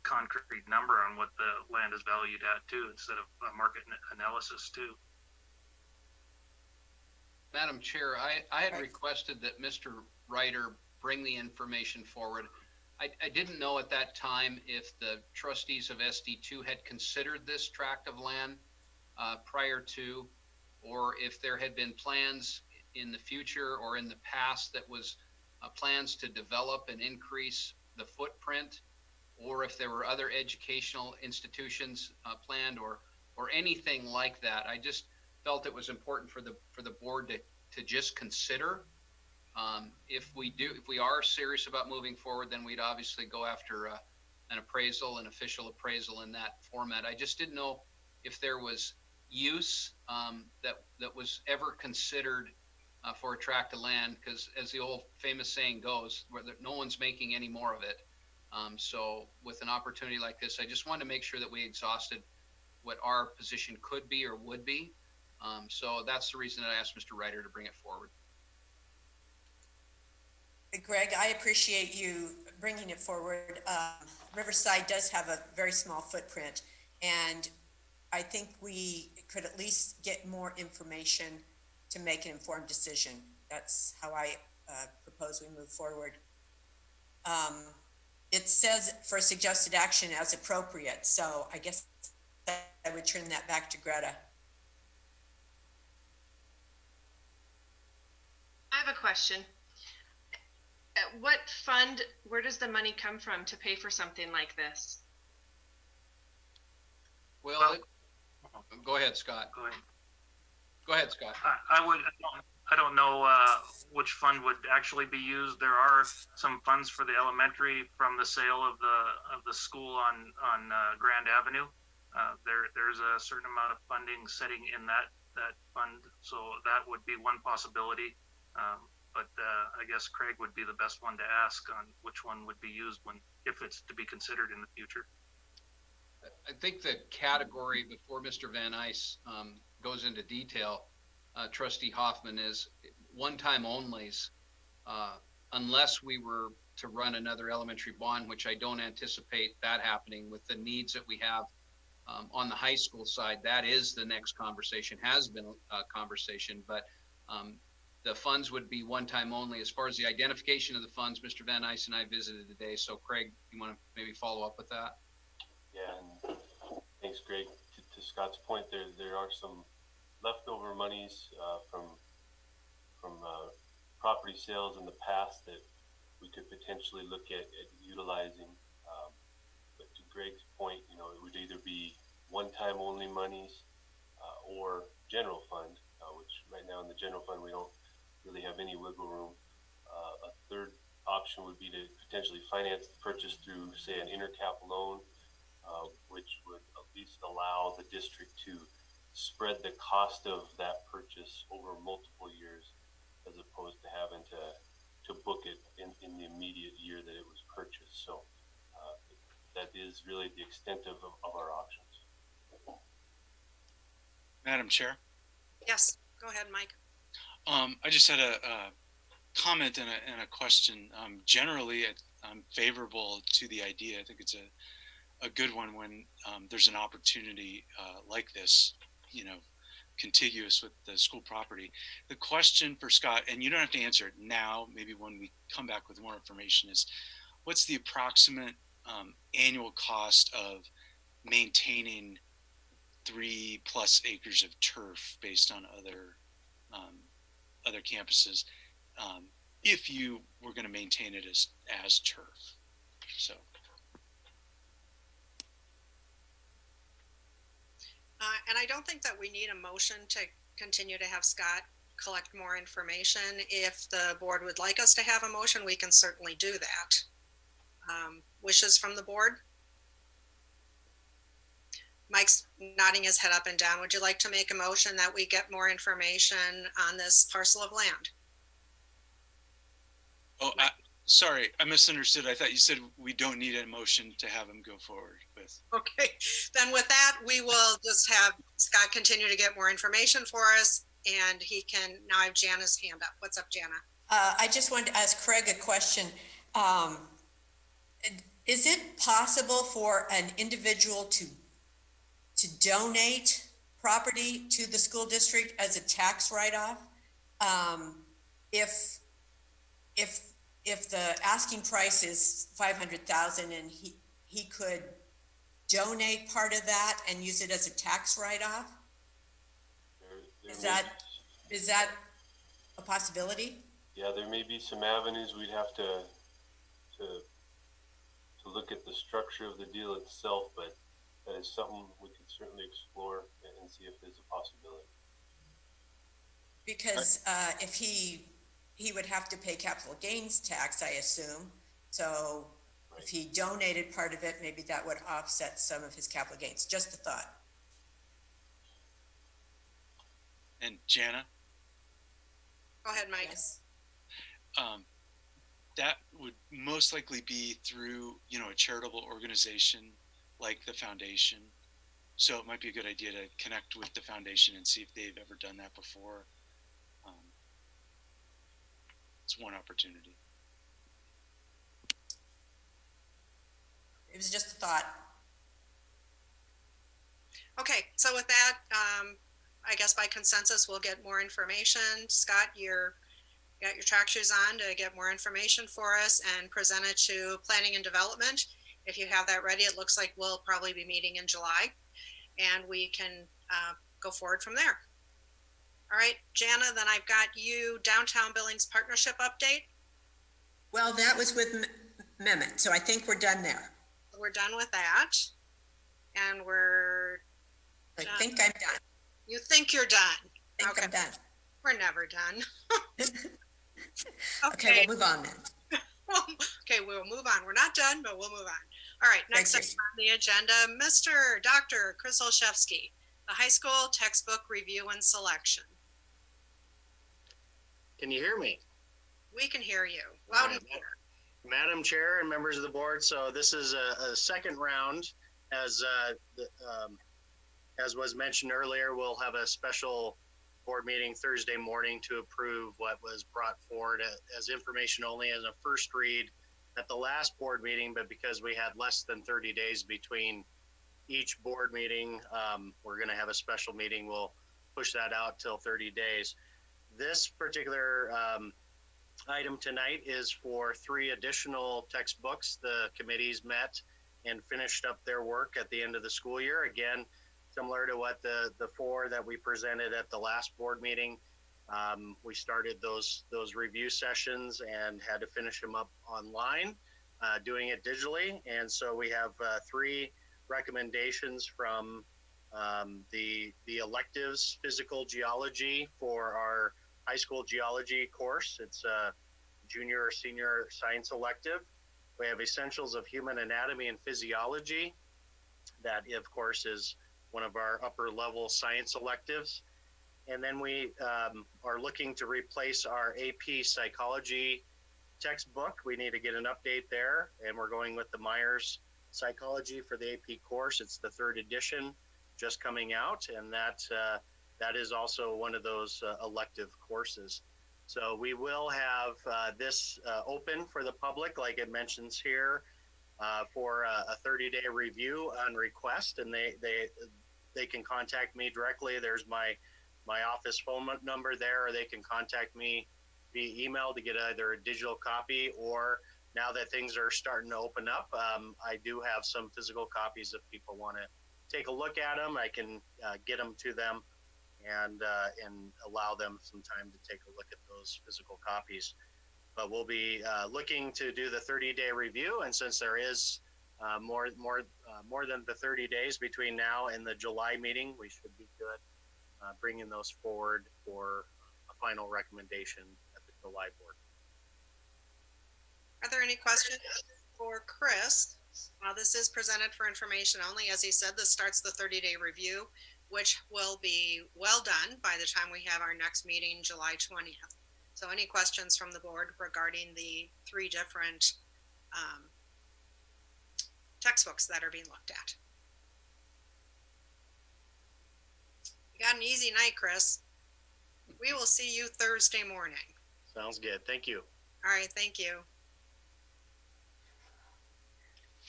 concrete number on what the land is valued at too, instead of a market analysis too. Madam Chair, I had requested that Mr. Ryder bring the information forward. I didn't know at that time if the trustees of SD2 had considered this tract of land prior to, or if there had been plans in the future or in the past that was plans to develop and increase the footprint, or if there were other educational institutions planned or anything like that. I just felt it was important for the board to just consider. If we are serious about moving forward, then we'd obviously go after an official appraisal in that format. I just didn't know if there was use that was ever considered for a tract of land, because as the old famous saying goes, where no one's making any more of it. So with an opportunity like this, I just wanted to make sure that we exhausted what our position could be or would be. So that's the reason that I asked Mr. Ryder to bring it forward. Greg, I appreciate you bringing it forward. Riverside does have a very small footprint, and I think we could at least get more information to make an informed decision. That's how I propose we move forward. It says for suggested action as appropriate, so I guess I would turn that back to Greta. I have a question. What fund, where does the money come from to pay for something like this? Well, go ahead, Scott. Go ahead, Scott. I don't know which fund would actually be used. There are some funds for the elementary from the sale of the school on Grand Avenue. There's a certain amount of funding sitting in that fund, so that would be one possibility. But I guess Craig would be the best one to ask on which one would be used if it's to be considered in the future. I think the category, before Mr. Van Ice goes into detail, Trustee Hoffman, is one-time onlys, unless we were to run another elementary bond, which I don't anticipate that happening with the needs that we have on the high school side. That is the next conversation, has been a conversation, but the funds would be one-time only. As far as the identification of the funds, Mr. Van Ice and I visited today. So Craig, you want to maybe follow up with that? Yeah, and thanks, Greg. To Scott's point, there are some leftover monies from property sales in the past that we could potentially look at utilizing. But to Greg's point, it would either be one-time only monies or general fund, which right now in the general fund we don't really have any wiggle room. A third option would be to potentially finance the purchase through, say, an intercap loan, which would at least allow the district to spread the cost of that purchase over multiple years, as opposed to having to book it in the immediate year that it was purchased. So that is really the extent of our options. Madam Chair, Yes, go ahead, Mike. I just had a comment and a question. Generally, I'm favorable to the idea. I think it's a good one when there's an opportunity like this, contiguous with the school property. The question for Scott, and you don't have to answer it now, maybe when we come back with more information, is what's the approximate annual cost of maintaining 3+ acres of turf based on other campuses, if you were going to maintain it as turf? So. And I don't think that we need a motion to continue to have Scott collect more information. If the board would like us to have a motion, we can certainly do that. Wishes from the board? Mike's nodding his head up and down. Would you like to make a motion that we get more information on this parcel of land? Oh, sorry, I misunderstood. I thought you said we don't need a motion to have him go forward with. Okay, then with that, we will just have Scott continue to get more information for us, and he can, now I have Jana's hand up. What's up, Jana? I just wanted to ask Craig a question. Is it possible for an individual to donate property to the school district as a tax write-off? If the asking price is $500,000 and he could donate part of that and use it as a tax write-off? Is that a possibility? Yeah, there may be some avenues. We'd have to look at the structure of the deal itself, but that is something we could certainly explore and see if there's a possibility. Because if he would have to pay capital gains tax, I assume. So right. If he donated part of it, maybe that would offset some of his capital gains. Just a thought. And Jana? Go ahead, Mike. Yes. That would most likely be through, a charitable organization like the foundation. So it might be a good idea to connect with the foundation and see if they've ever done that before. It's one opportunity. It was just a thought. Okay, so with that, I guess by consensus, we'll get more information. Scott, you got your track shoes on to get more information for us and present it to planning and development. If you have that ready, it looks like we'll probably be meeting in July, and we can go forward from there. All right, Jana, then I've got you Downtown Billings Partnership update. Well, that was with Mehmet, so I think we're done there. We're done with that, and I think I'm done. You think you're done? I think I'm done. We're never done. Okay, we'll move on then. Okay, we'll move on. We're not done, but we'll move on. All right, next up on the agenda, Dr. Chris Olszewski, the high school textbook review and selection. Can you hear me? We can hear you loud and clear. Madam Chair and members of the board, so this is a second round. As was mentioned earlier, we'll have a special board meeting Thursday morning to approve what was brought forward as information only as a first read at the last board meeting, but because we had less than 30 days between each board meeting, we're going to have a special meeting. We'll push that out till 30 days. This particular item tonight is for 3 additional textbooks. The committees met and finished up their work at the end of the school year. Again, similar to what the 4 that we presented at the last board meeting. We started those review sessions and had to finish them up online, doing it digitally. And so we have 3 recommendations from The electives, physical geology for our high school geology course. It's a junior or senior science elective. We have essentials of human anatomy and physiology. That, of course, is one of our upper level science electives. And then we are looking to replace our AP psychology textbook. We need to get an update there. And we're going with the Myers psychology for the AP course. It's the 3rd edition just coming out. And that is also one of those elective courses. So we will have this open for the public, like it mentions here, for a 30-day review on request. And they can contact me directly. There's my office phone number there, or they can contact me via email to get either a digital copy, or now that things are starting to open up, I do have some physical copies if people want to take a look at them. I can get them to them and allow them some time to take a look at those physical copies. But we'll be looking to do the 30-day review, and since there is more than the 30 days between now and the July meeting, we should be good bringing those forward for a final recommendation at the July board. Are there any questions for Chris? This is presented for information only. As he said, this starts the 30-day review, which will be well done by the time we have our next meeting, July 20th. So any questions from the board regarding the 3 different textbooks that are being looked at? You got an easy night, Chris. We will see you Thursday morning. Sounds good. Thank you. All right, thank you.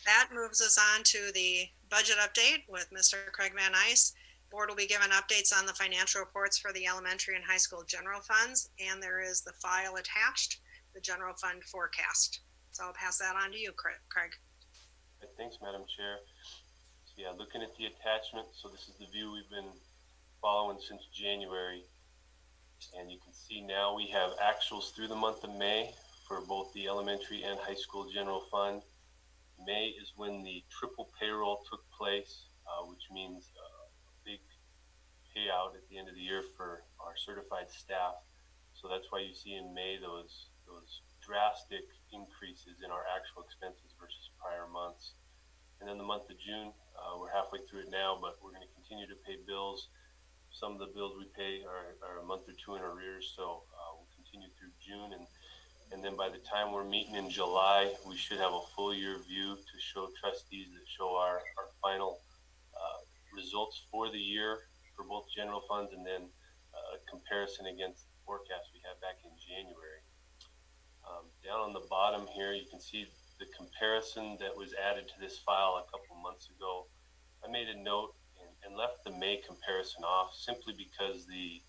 That moves us on to the budget update with Mr. Craig Van Ice. Board will be given updates on the financial reports for the elementary and high school general funds, and there is the file attached, the general fund forecast. So I'll pass that on to you, Craig. Thanks, Madam Chair. So yeah, looking at the attachment, so this is the view we've been following since January. And you can see now we have actuals through the month of May for both the elementary and high school general fund. May is when the triple payroll took place, which means a big payout at the end of the year for our certified staff. So that's why you see in May those drastic increases in our actual expenses versus prior months. And then the month of June, we're halfway through it now, but we're going to continue to pay bills. Some of the bills we pay are a month or 2 in arrears, so we'll continue through June, and then by the time we're meeting in July, we should have a full year view to show trustees that show our final results for the year for both general funds, and then a comparison against the forecast we had back in January. Down on the bottom here, you can see the comparison that was added to this file a couple months ago. I made a note and left the May comparison off simply because the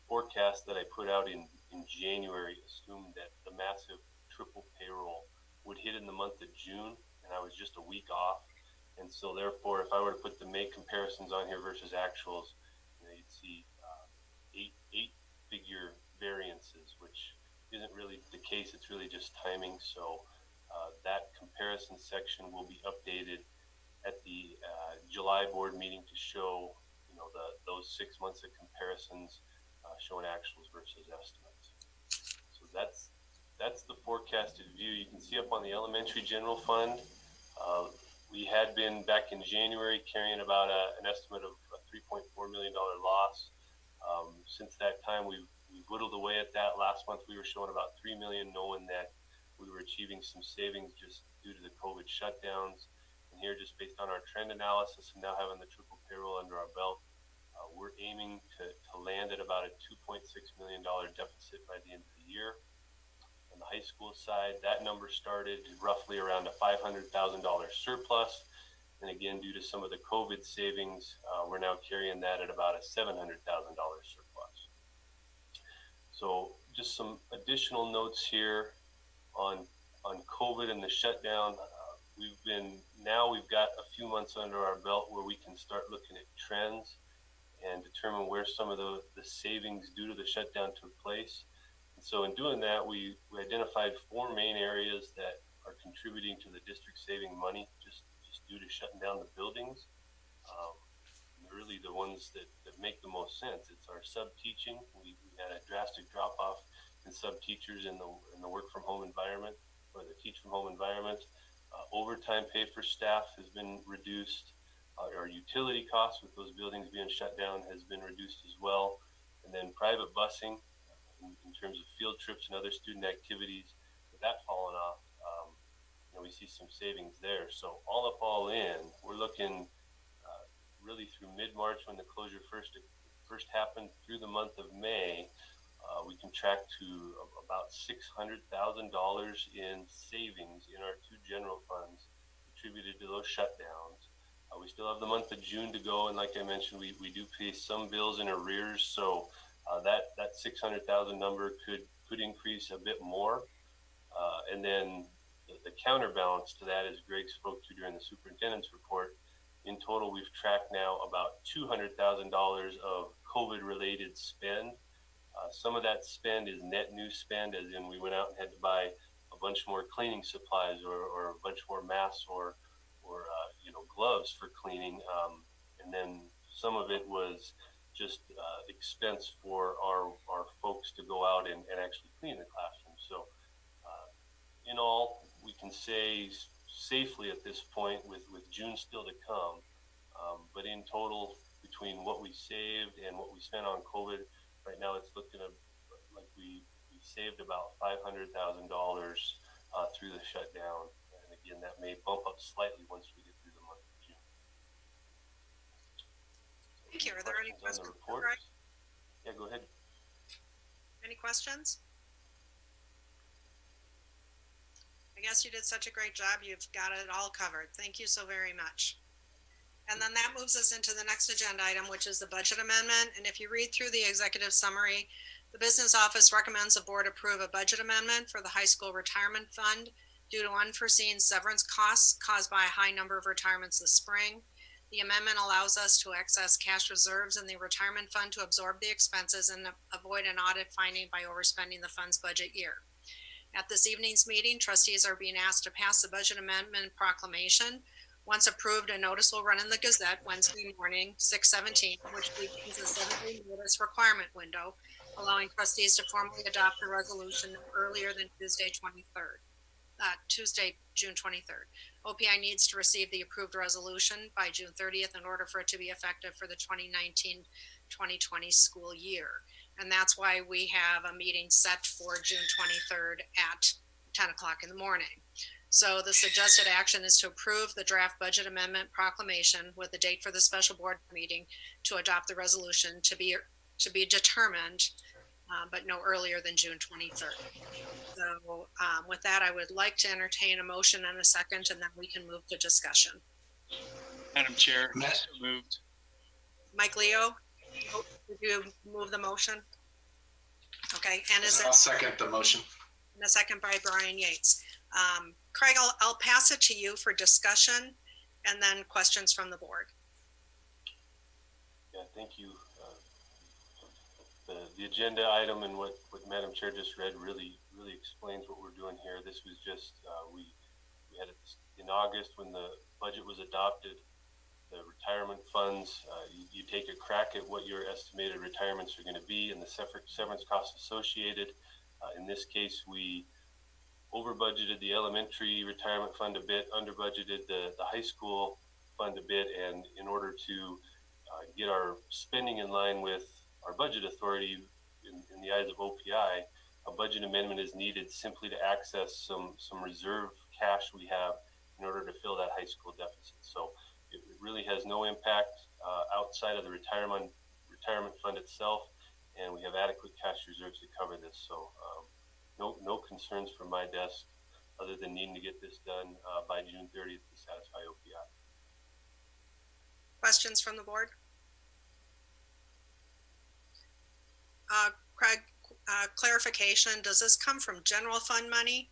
forecast that I put out in January assumed that the massive triple payroll would hit in the month of June, and I was just a week off. And so therefore, if I were to put the May comparisons on here versus actuals, you'd see eight figure variances, which isn't really the case. It's really just timing. So that comparison section will be updated at the July board meeting to show, those 6 months of comparisons showing actuals versus estimates. So that's the forecasted view. You can see up on the elementary general fund, we had been back in January carrying about an estimate of a $3.4 million loss. Since that time, we've whittled away at that. Last month, we were showing about $3 million, knowing that we were achieving some savings just due to the COVID shutdowns. And here, just based on our trend analysis and now having the triple payroll under our belt, we're aiming to land at about a $2.6 million deficit by the end of the year. On the high school side, that number started roughly around a $500,000 surplus. And again, due to some of the COVID savings, we're now carrying that at about a $700,000 surplus. So just some additional notes here on COVID and the shutdown. We've got a few months under our belt where we can start looking at trends and determine where some of the savings due to the shutdown took place. And so in doing that, we identified 4 main areas that are contributing to the district saving money just due to shutting down the buildings. The really the ones that make the most sense. It's our sub-teaching. We had a drastic drop-off in sub-teachers in the work-from-home environment, or the teach-from-home environment. Overtime pay for staff has been reduced. Our utility costs with those buildings being shut down has been reduced as well. And then private busing, in terms of field trips and other student activities, with that falling off, we see some savings there. So all in, we're looking really through mid-March when the closure first happened through the month of May. We can track to about $600,000 in savings in our two general funds attributed to those shutdowns. We still have the month of June to go, and like I mentioned, we do pay some bills in arrears, so that 600,000 number could increase a bit more. And then the counterbalance to that, as Greg spoke to during the superintendent's report, in total we've tracked now about $200,000 of COVID-related spend. Some of that spend is net new spend, as in we went out and had to buy a bunch more cleaning supplies or a bunch more masks or gloves for cleaning. And then some of it was just expense for our folks to go out and actually clean the classroom. So in all, we can say safely at this point, with June still to come, but in total, between what we saved and what we spent on COVID, right now it's looking like we saved about $500,000 through the shutdown. And again, that may bump up slightly once we get through the month of June. Thank you. Are there any questions? On the report? Yeah, go ahead. Any questions? I guess you did such a great job. You've got it all covered. Thank you so very much. And then that moves us into the next agenda item, which is the budget amendment. And if you read through the executive summary, the business office recommends the board approve a budget amendment for the high school retirement fund due to unforeseen severance costs caused by a high number of retirements this spring. The amendment allows us to access cash reserves in the retirement fund to absorb the expenses and avoid an audit finding by overspending the fund's budget year. At this evening's meeting, trustees are being asked to pass the budget amendment proclamation. Once approved, a notice will run in the Gazette Wednesday morning, 6/17, which begins a 7-day notice requirement window, allowing trustees to formally adopt the resolution no earlier than Tuesday, June 23rd. OPI needs to receive the approved resolution by June 30th in order for it to be effective for the 2019-2020 school year. And that's why we have a meeting set for June 23rd at 10 o'clock in the morning. So the suggested action is to approve the draft budget amendment proclamation with the date for the special board meeting to adopt the resolution to be determined, but no earlier than June 23rd. So with that, I would like to entertain a motion and a second, and then we can move to discussion. Madam Chair, moved. Mike Leo, did you move the motion? Okay, and I'll second the motion. And a second by Brian Yates. Craig, I'll pass it to you for discussion and then questions from the board. Yeah, thank you. The agenda item and what Madam Chair just read really explains what we're doing here. This was just, we had it in August when the budget was adopted. The retirement funds, you take a crack at what your estimated retirements are going to be and the severance costs associated. In this case, we over budgeted the elementary retirement fund a bit, under budgeted the high school fund a bit, and in order to get our spending in line with our budget authority in the eyes of OPI, a budget amendment is needed simply to access some reserve cash we have in order to fill that high school deficit. So it really has no impact outside of the retirement fund itself, and we have adequate cash reserves to cover this. So no concerns from my desk other than needing to get this done by June 30th to satisfy OPI. Questions from the board? Craig, clarification, does this come from general fund money?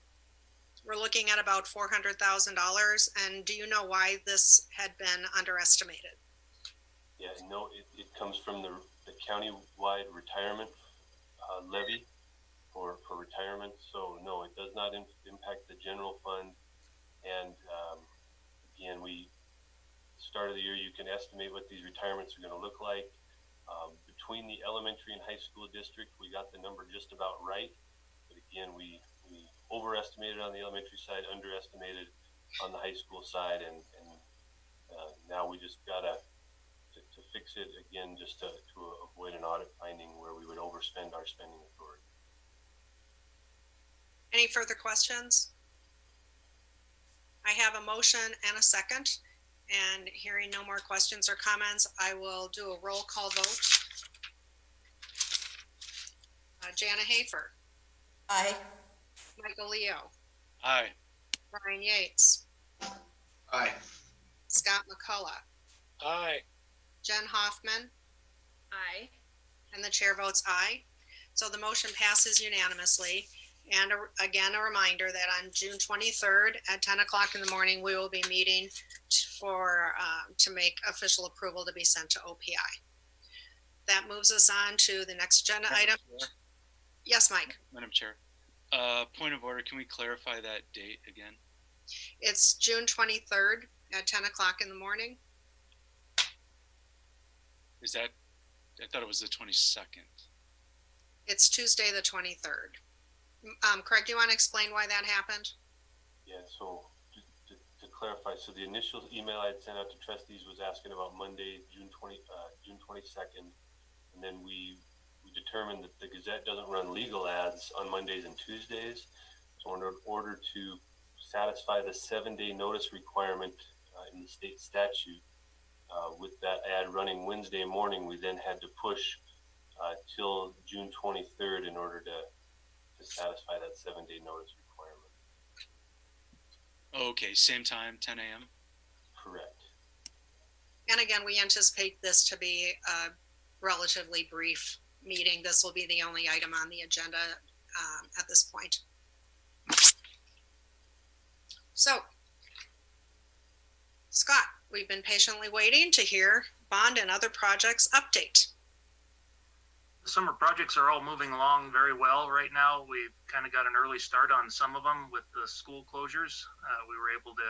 We're looking at about $400,000, and do you know why this had been underestimated? Yeah, no, it comes from the county-wide retirement levy for retirement. So no, it does not impact the general fund. And again, start of the year, you can estimate what these retirements are going to look like. Between the elementary and high school district, we got the number just about right. But again, we overestimated on the elementary side, underestimated on the high school side, and now we just gotta to fix it again, just to avoid an audit finding where we would overspend our spending authority. Any further questions? I have a motion and a second, and hearing no more questions or comments, I will do a roll call vote. Jana Hafer. Aye. Michael Leo. Aye. Brian Yates. Aye. Scott McCullough. Aye. Jen Hoffman. Aye. And the chair votes aye. So the motion passes unanimously. And again, a reminder that on June 23rd at 10 o'clock in the morning, we will be meeting to make official approval to be sent to OPI. That moves us on to the next agenda item. Chair. Yes, Mike. Madam Chair. Point of order, can we clarify that date again? It's June 23rd at 10 o'clock in the morning. Is that, I thought it was the 22nd. It's Tuesday, the 23rd. Craig, do you want to explain why that happened? Yeah, so to clarify, so the initial email I had sent out to trustees was asking about Monday, June 22nd, and then we determined that the Gazette doesn't run legal ads on Mondays and Tuesdays. So in order to satisfy the 7-day notice requirement in the state statute, with that ad running Wednesday morning, we then had to push till June 23rd in order to satisfy that 7-day notice requirement. Okay, same time, 10 a.m. Correct. And again, we anticipate this to be a relatively brief meeting. This will be the only item on the agenda at this point. So, Scott, we've been patiently waiting to hear bond and other projects update. The summer projects are all moving along very well right now. We've kind of got an early start on some of them with the school closures. We were able to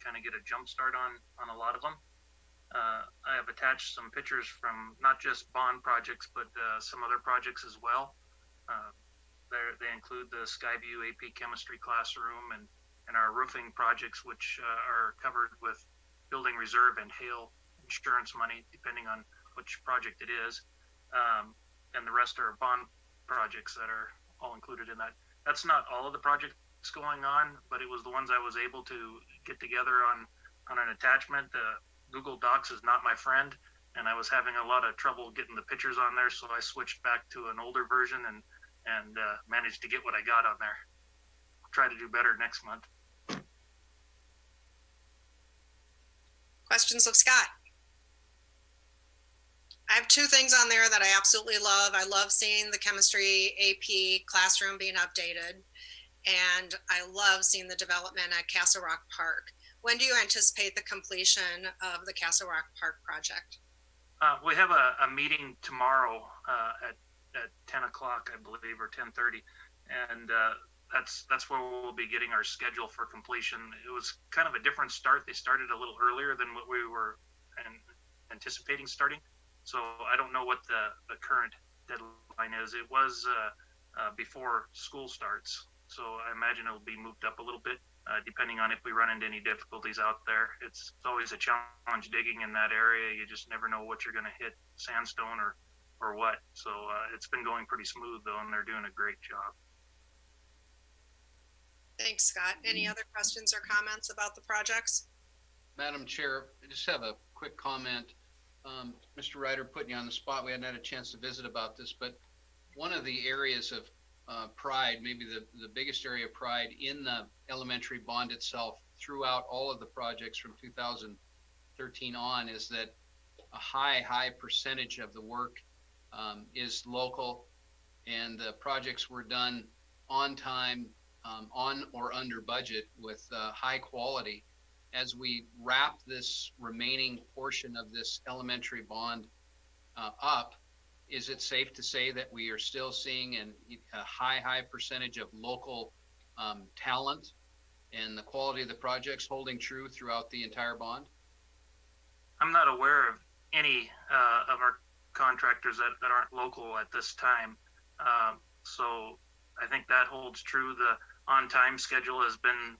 kind of get a jump start on a lot of them. I have attached some pictures from not just bond projects, but some other projects as well. They include the Skyview AP Chemistry classroom and our roofing projects, which are covered with building reserve and hail insurance money, depending on which project it is. And the rest are bond projects that are all included in that. That's not all of the projects going on, but it was the ones I was able to get together on an attachment. Google Docs is not my friend, and I was having a lot of trouble getting the pictures on there, so I switched back to an older version and managed to get what I got on there. I'll try to do better next month. Questions of Scott? I have two things on there that I absolutely love. I love seeing the chemistry AP classroom being updated, and I love seeing the development at Castle Rock Park. When do you anticipate the completion of the Castle Rock Park project? We have a meeting tomorrow at 10 o'clock, I believe, or 10:30, and that's where we'll be getting our schedule for completion. It was kind of a different start. They started a little earlier than what we were anticipating starting. So I don't know what the current deadline is. It was before school starts. So I imagine it'll be moved up a little bit, depending on if we run into any difficulties out there. It's always a challenge digging in that area. You just never know what you're going to hit, sandstone or what. So it's been going pretty smooth though, and they're doing a great job. Thanks, Scott. Any other questions or comments about the projects? Madam Chair, I just have a quick comment. Mr. Ryder, putting you on the spot, we hadn't had a chance to visit about this, but one of the areas of pride, maybe the biggest area of pride in the elementary bond itself throughout all of the projects from 2013 on, is that a high percentage of the work is local, and the projects were done on time, on or under budget with high quality. As we wrap this remaining portion of this elementary bond up, is it safe to say that we are still seeing a high percentage of local talent and the quality of the projects holding true throughout the entire bond? I'm not aware of any of our contractors that aren't local at this time. So I think that holds true. The on-time schedule has been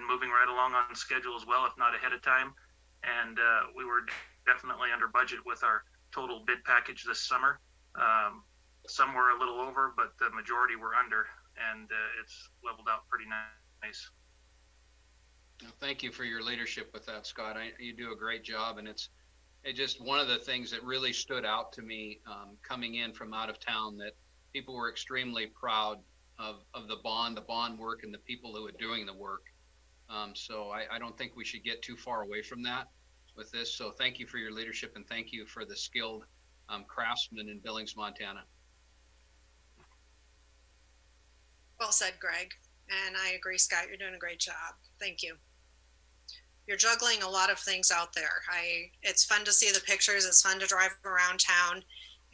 moving right along on schedule as well, if not ahead of time. And we were definitely under budget with our total bid package this summer. Some were a little over, but the majority were under, and it's leveled out pretty nice. Well, thank you for your leadership with that, Scott. You do a great job, and it's just one of the things that really stood out to me coming in from out of town, that people were extremely proud of the bond work and the people who are doing the work. So I don't think we should get too far away from that with this. So thank you for your leadership, and thank you for the skilled craftsmen in Billings, Montana. Well said, Greg. And I agree, Scott, you're doing a great job. Thank you. You're juggling a lot of things out there. It's fun to see the pictures. It's fun to drive around town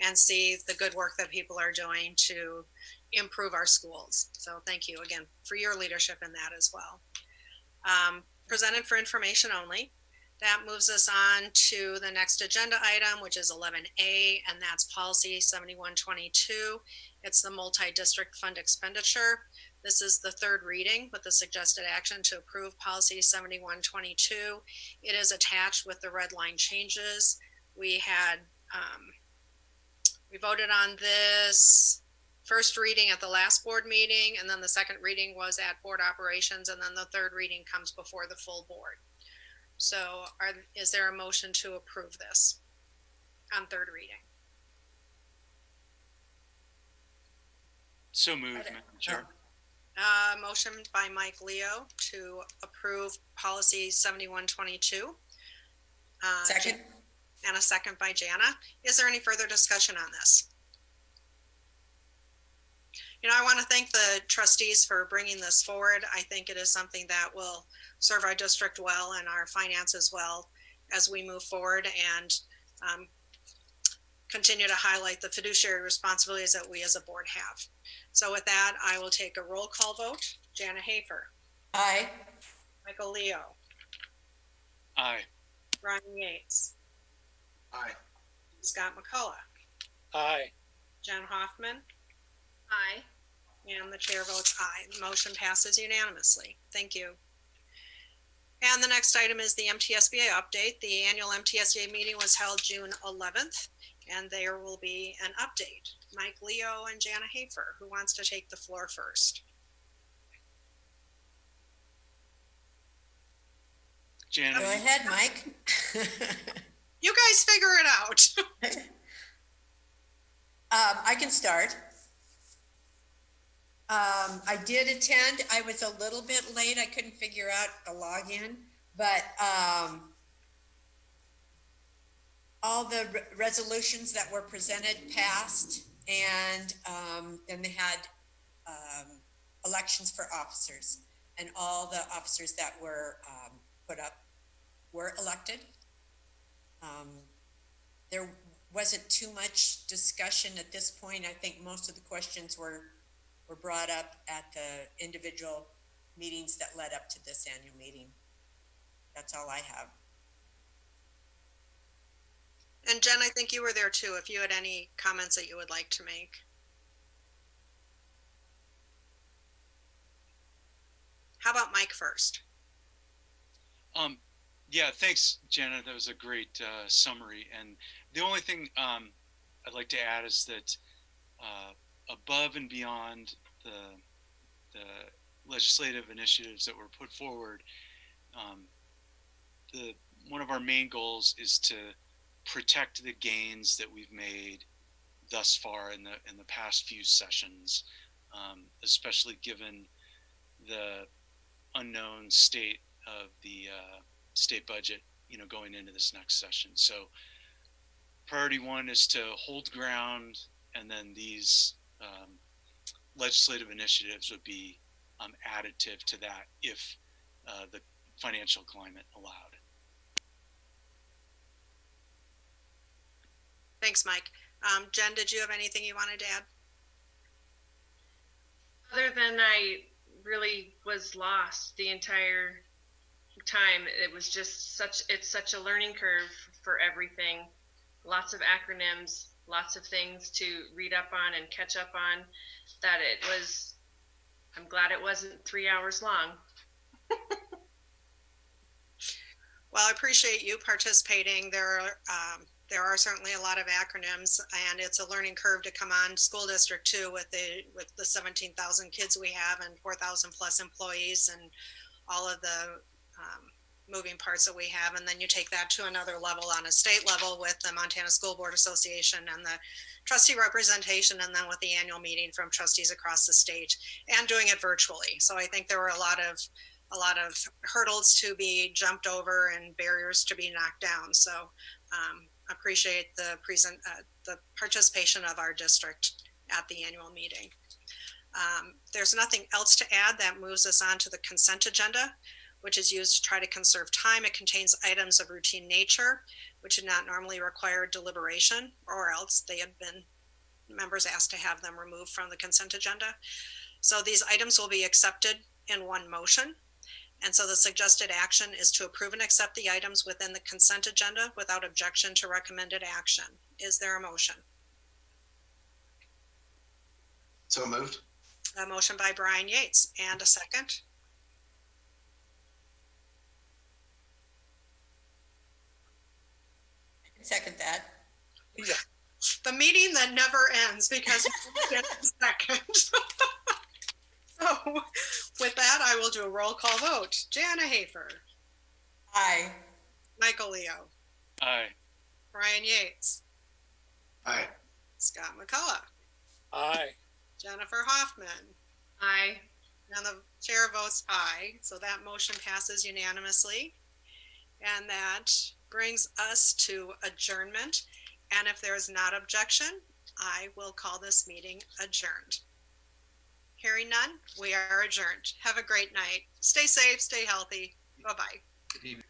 and see the good work that people are doing to improve our schools. So thank you again for your leadership in that as well. Presented for information only. That moves us on to the next agenda item, which is 11A, and that's policy 7122. It's the multi-district fund expenditure. This is the third reading with the suggested action to approve policy 7122. It is attached with the red line changes. We voted on this first reading at the last board meeting, and then the second reading was at board operations, and then the third reading comes before the full board. So is there a motion to approve this on third reading? So moved, Madam Chair. Motion by Mike Leo to approve policy 7122. Second. And a second by Jana. Is there any further discussion on this? I want to thank the trustees for bringing this forward. I think it is something that will serve our district well and our finances well as we move forward and continue to highlight the fiduciary responsibilities that we as a board have. So with that, I will take a roll call vote. Jana Hafer. Aye. Michael Leo. Aye. Ron Yates. Aye. Scott McCullough. Aye. Jen Hoffman. Aye. And the chair votes aye. The motion passes unanimously. Thank you. And the next item is the MTSBA update. The annual MTSBA meeting was held June 11th, and there will be an update. Mike Leo and Jana Hafer, who wants to take the floor first? Jana. Go ahead, Mike. You guys figure it out. I can start. I did attend. I was a little bit late. I couldn't figure out the login, but all the resolutions that were presented passed, and then they had elections for officers, and all the officers that were put up were elected. There wasn't too much discussion at this point. I think most of the questions were brought up at the individual meetings that led up to this annual meeting. That's all I have. And Jen, I think you were there too, if you had any comments that you would like to make. How about Mike first? Yeah, thanks, Jana. That was a great summary. And the only thing I'd like to add is that above and beyond the legislative initiatives that were put forward, one of our main goals is to protect the gains that we've made thus far in the past few sessions, especially given the unknown state of the state budget, going into this next session. So priority one is to hold ground, and then these legislative initiatives would be additive to that if the financial climate allowed. Thanks, Mike. Jen, did you have anything you wanted to add? Other than I really was lost the entire time. It was just it's such a learning curve for everything. Lots of acronyms, lots of things to read up on and catch up on, that I'm glad it wasn't 3 hours long. Well, I appreciate you participating. There are certainly a lot of acronyms, and it's a learning curve to come on school district too with the 17,000 kids we have and 4,000 plus employees and all of the moving parts that we have. And then you take that to another level on a state level with the Montana School Board Association and the trustee representation, and then with the annual meeting from trustees across the state, and doing it virtually. So I think there were a lot of hurdles to be jumped over and barriers to be knocked down. So appreciate the participation of our district at the annual meeting. There's nothing else to add. That moves us on to the consent agenda, which is used to try to conserve time. It contains items of routine nature, which would not normally require deliberation, or else they had been members asked to have them removed from the consent agenda. So these items will be accepted in one motion. And so the suggested action is to approve and accept the items within the consent agenda without objection to recommended action. Is there a motion? So moved. A motion by Brian Yates, and a second. Second that. Yeah. The meeting that never ends because we get a second. So with that, I will do a roll call vote. Jana Hafer. Aye. Michael Leo. Aye. Brian Yates. Aye. Scott McCullough. Aye. Jennifer Hoffman. Aye. And the chair votes aye. So that motion passes unanimously. And that brings us to adjournment. And if there is not objection, I will call this meeting adjourned. Hearing none, we are adjourned. Have a great night. Stay safe, stay healthy. Bye-bye. Good evening.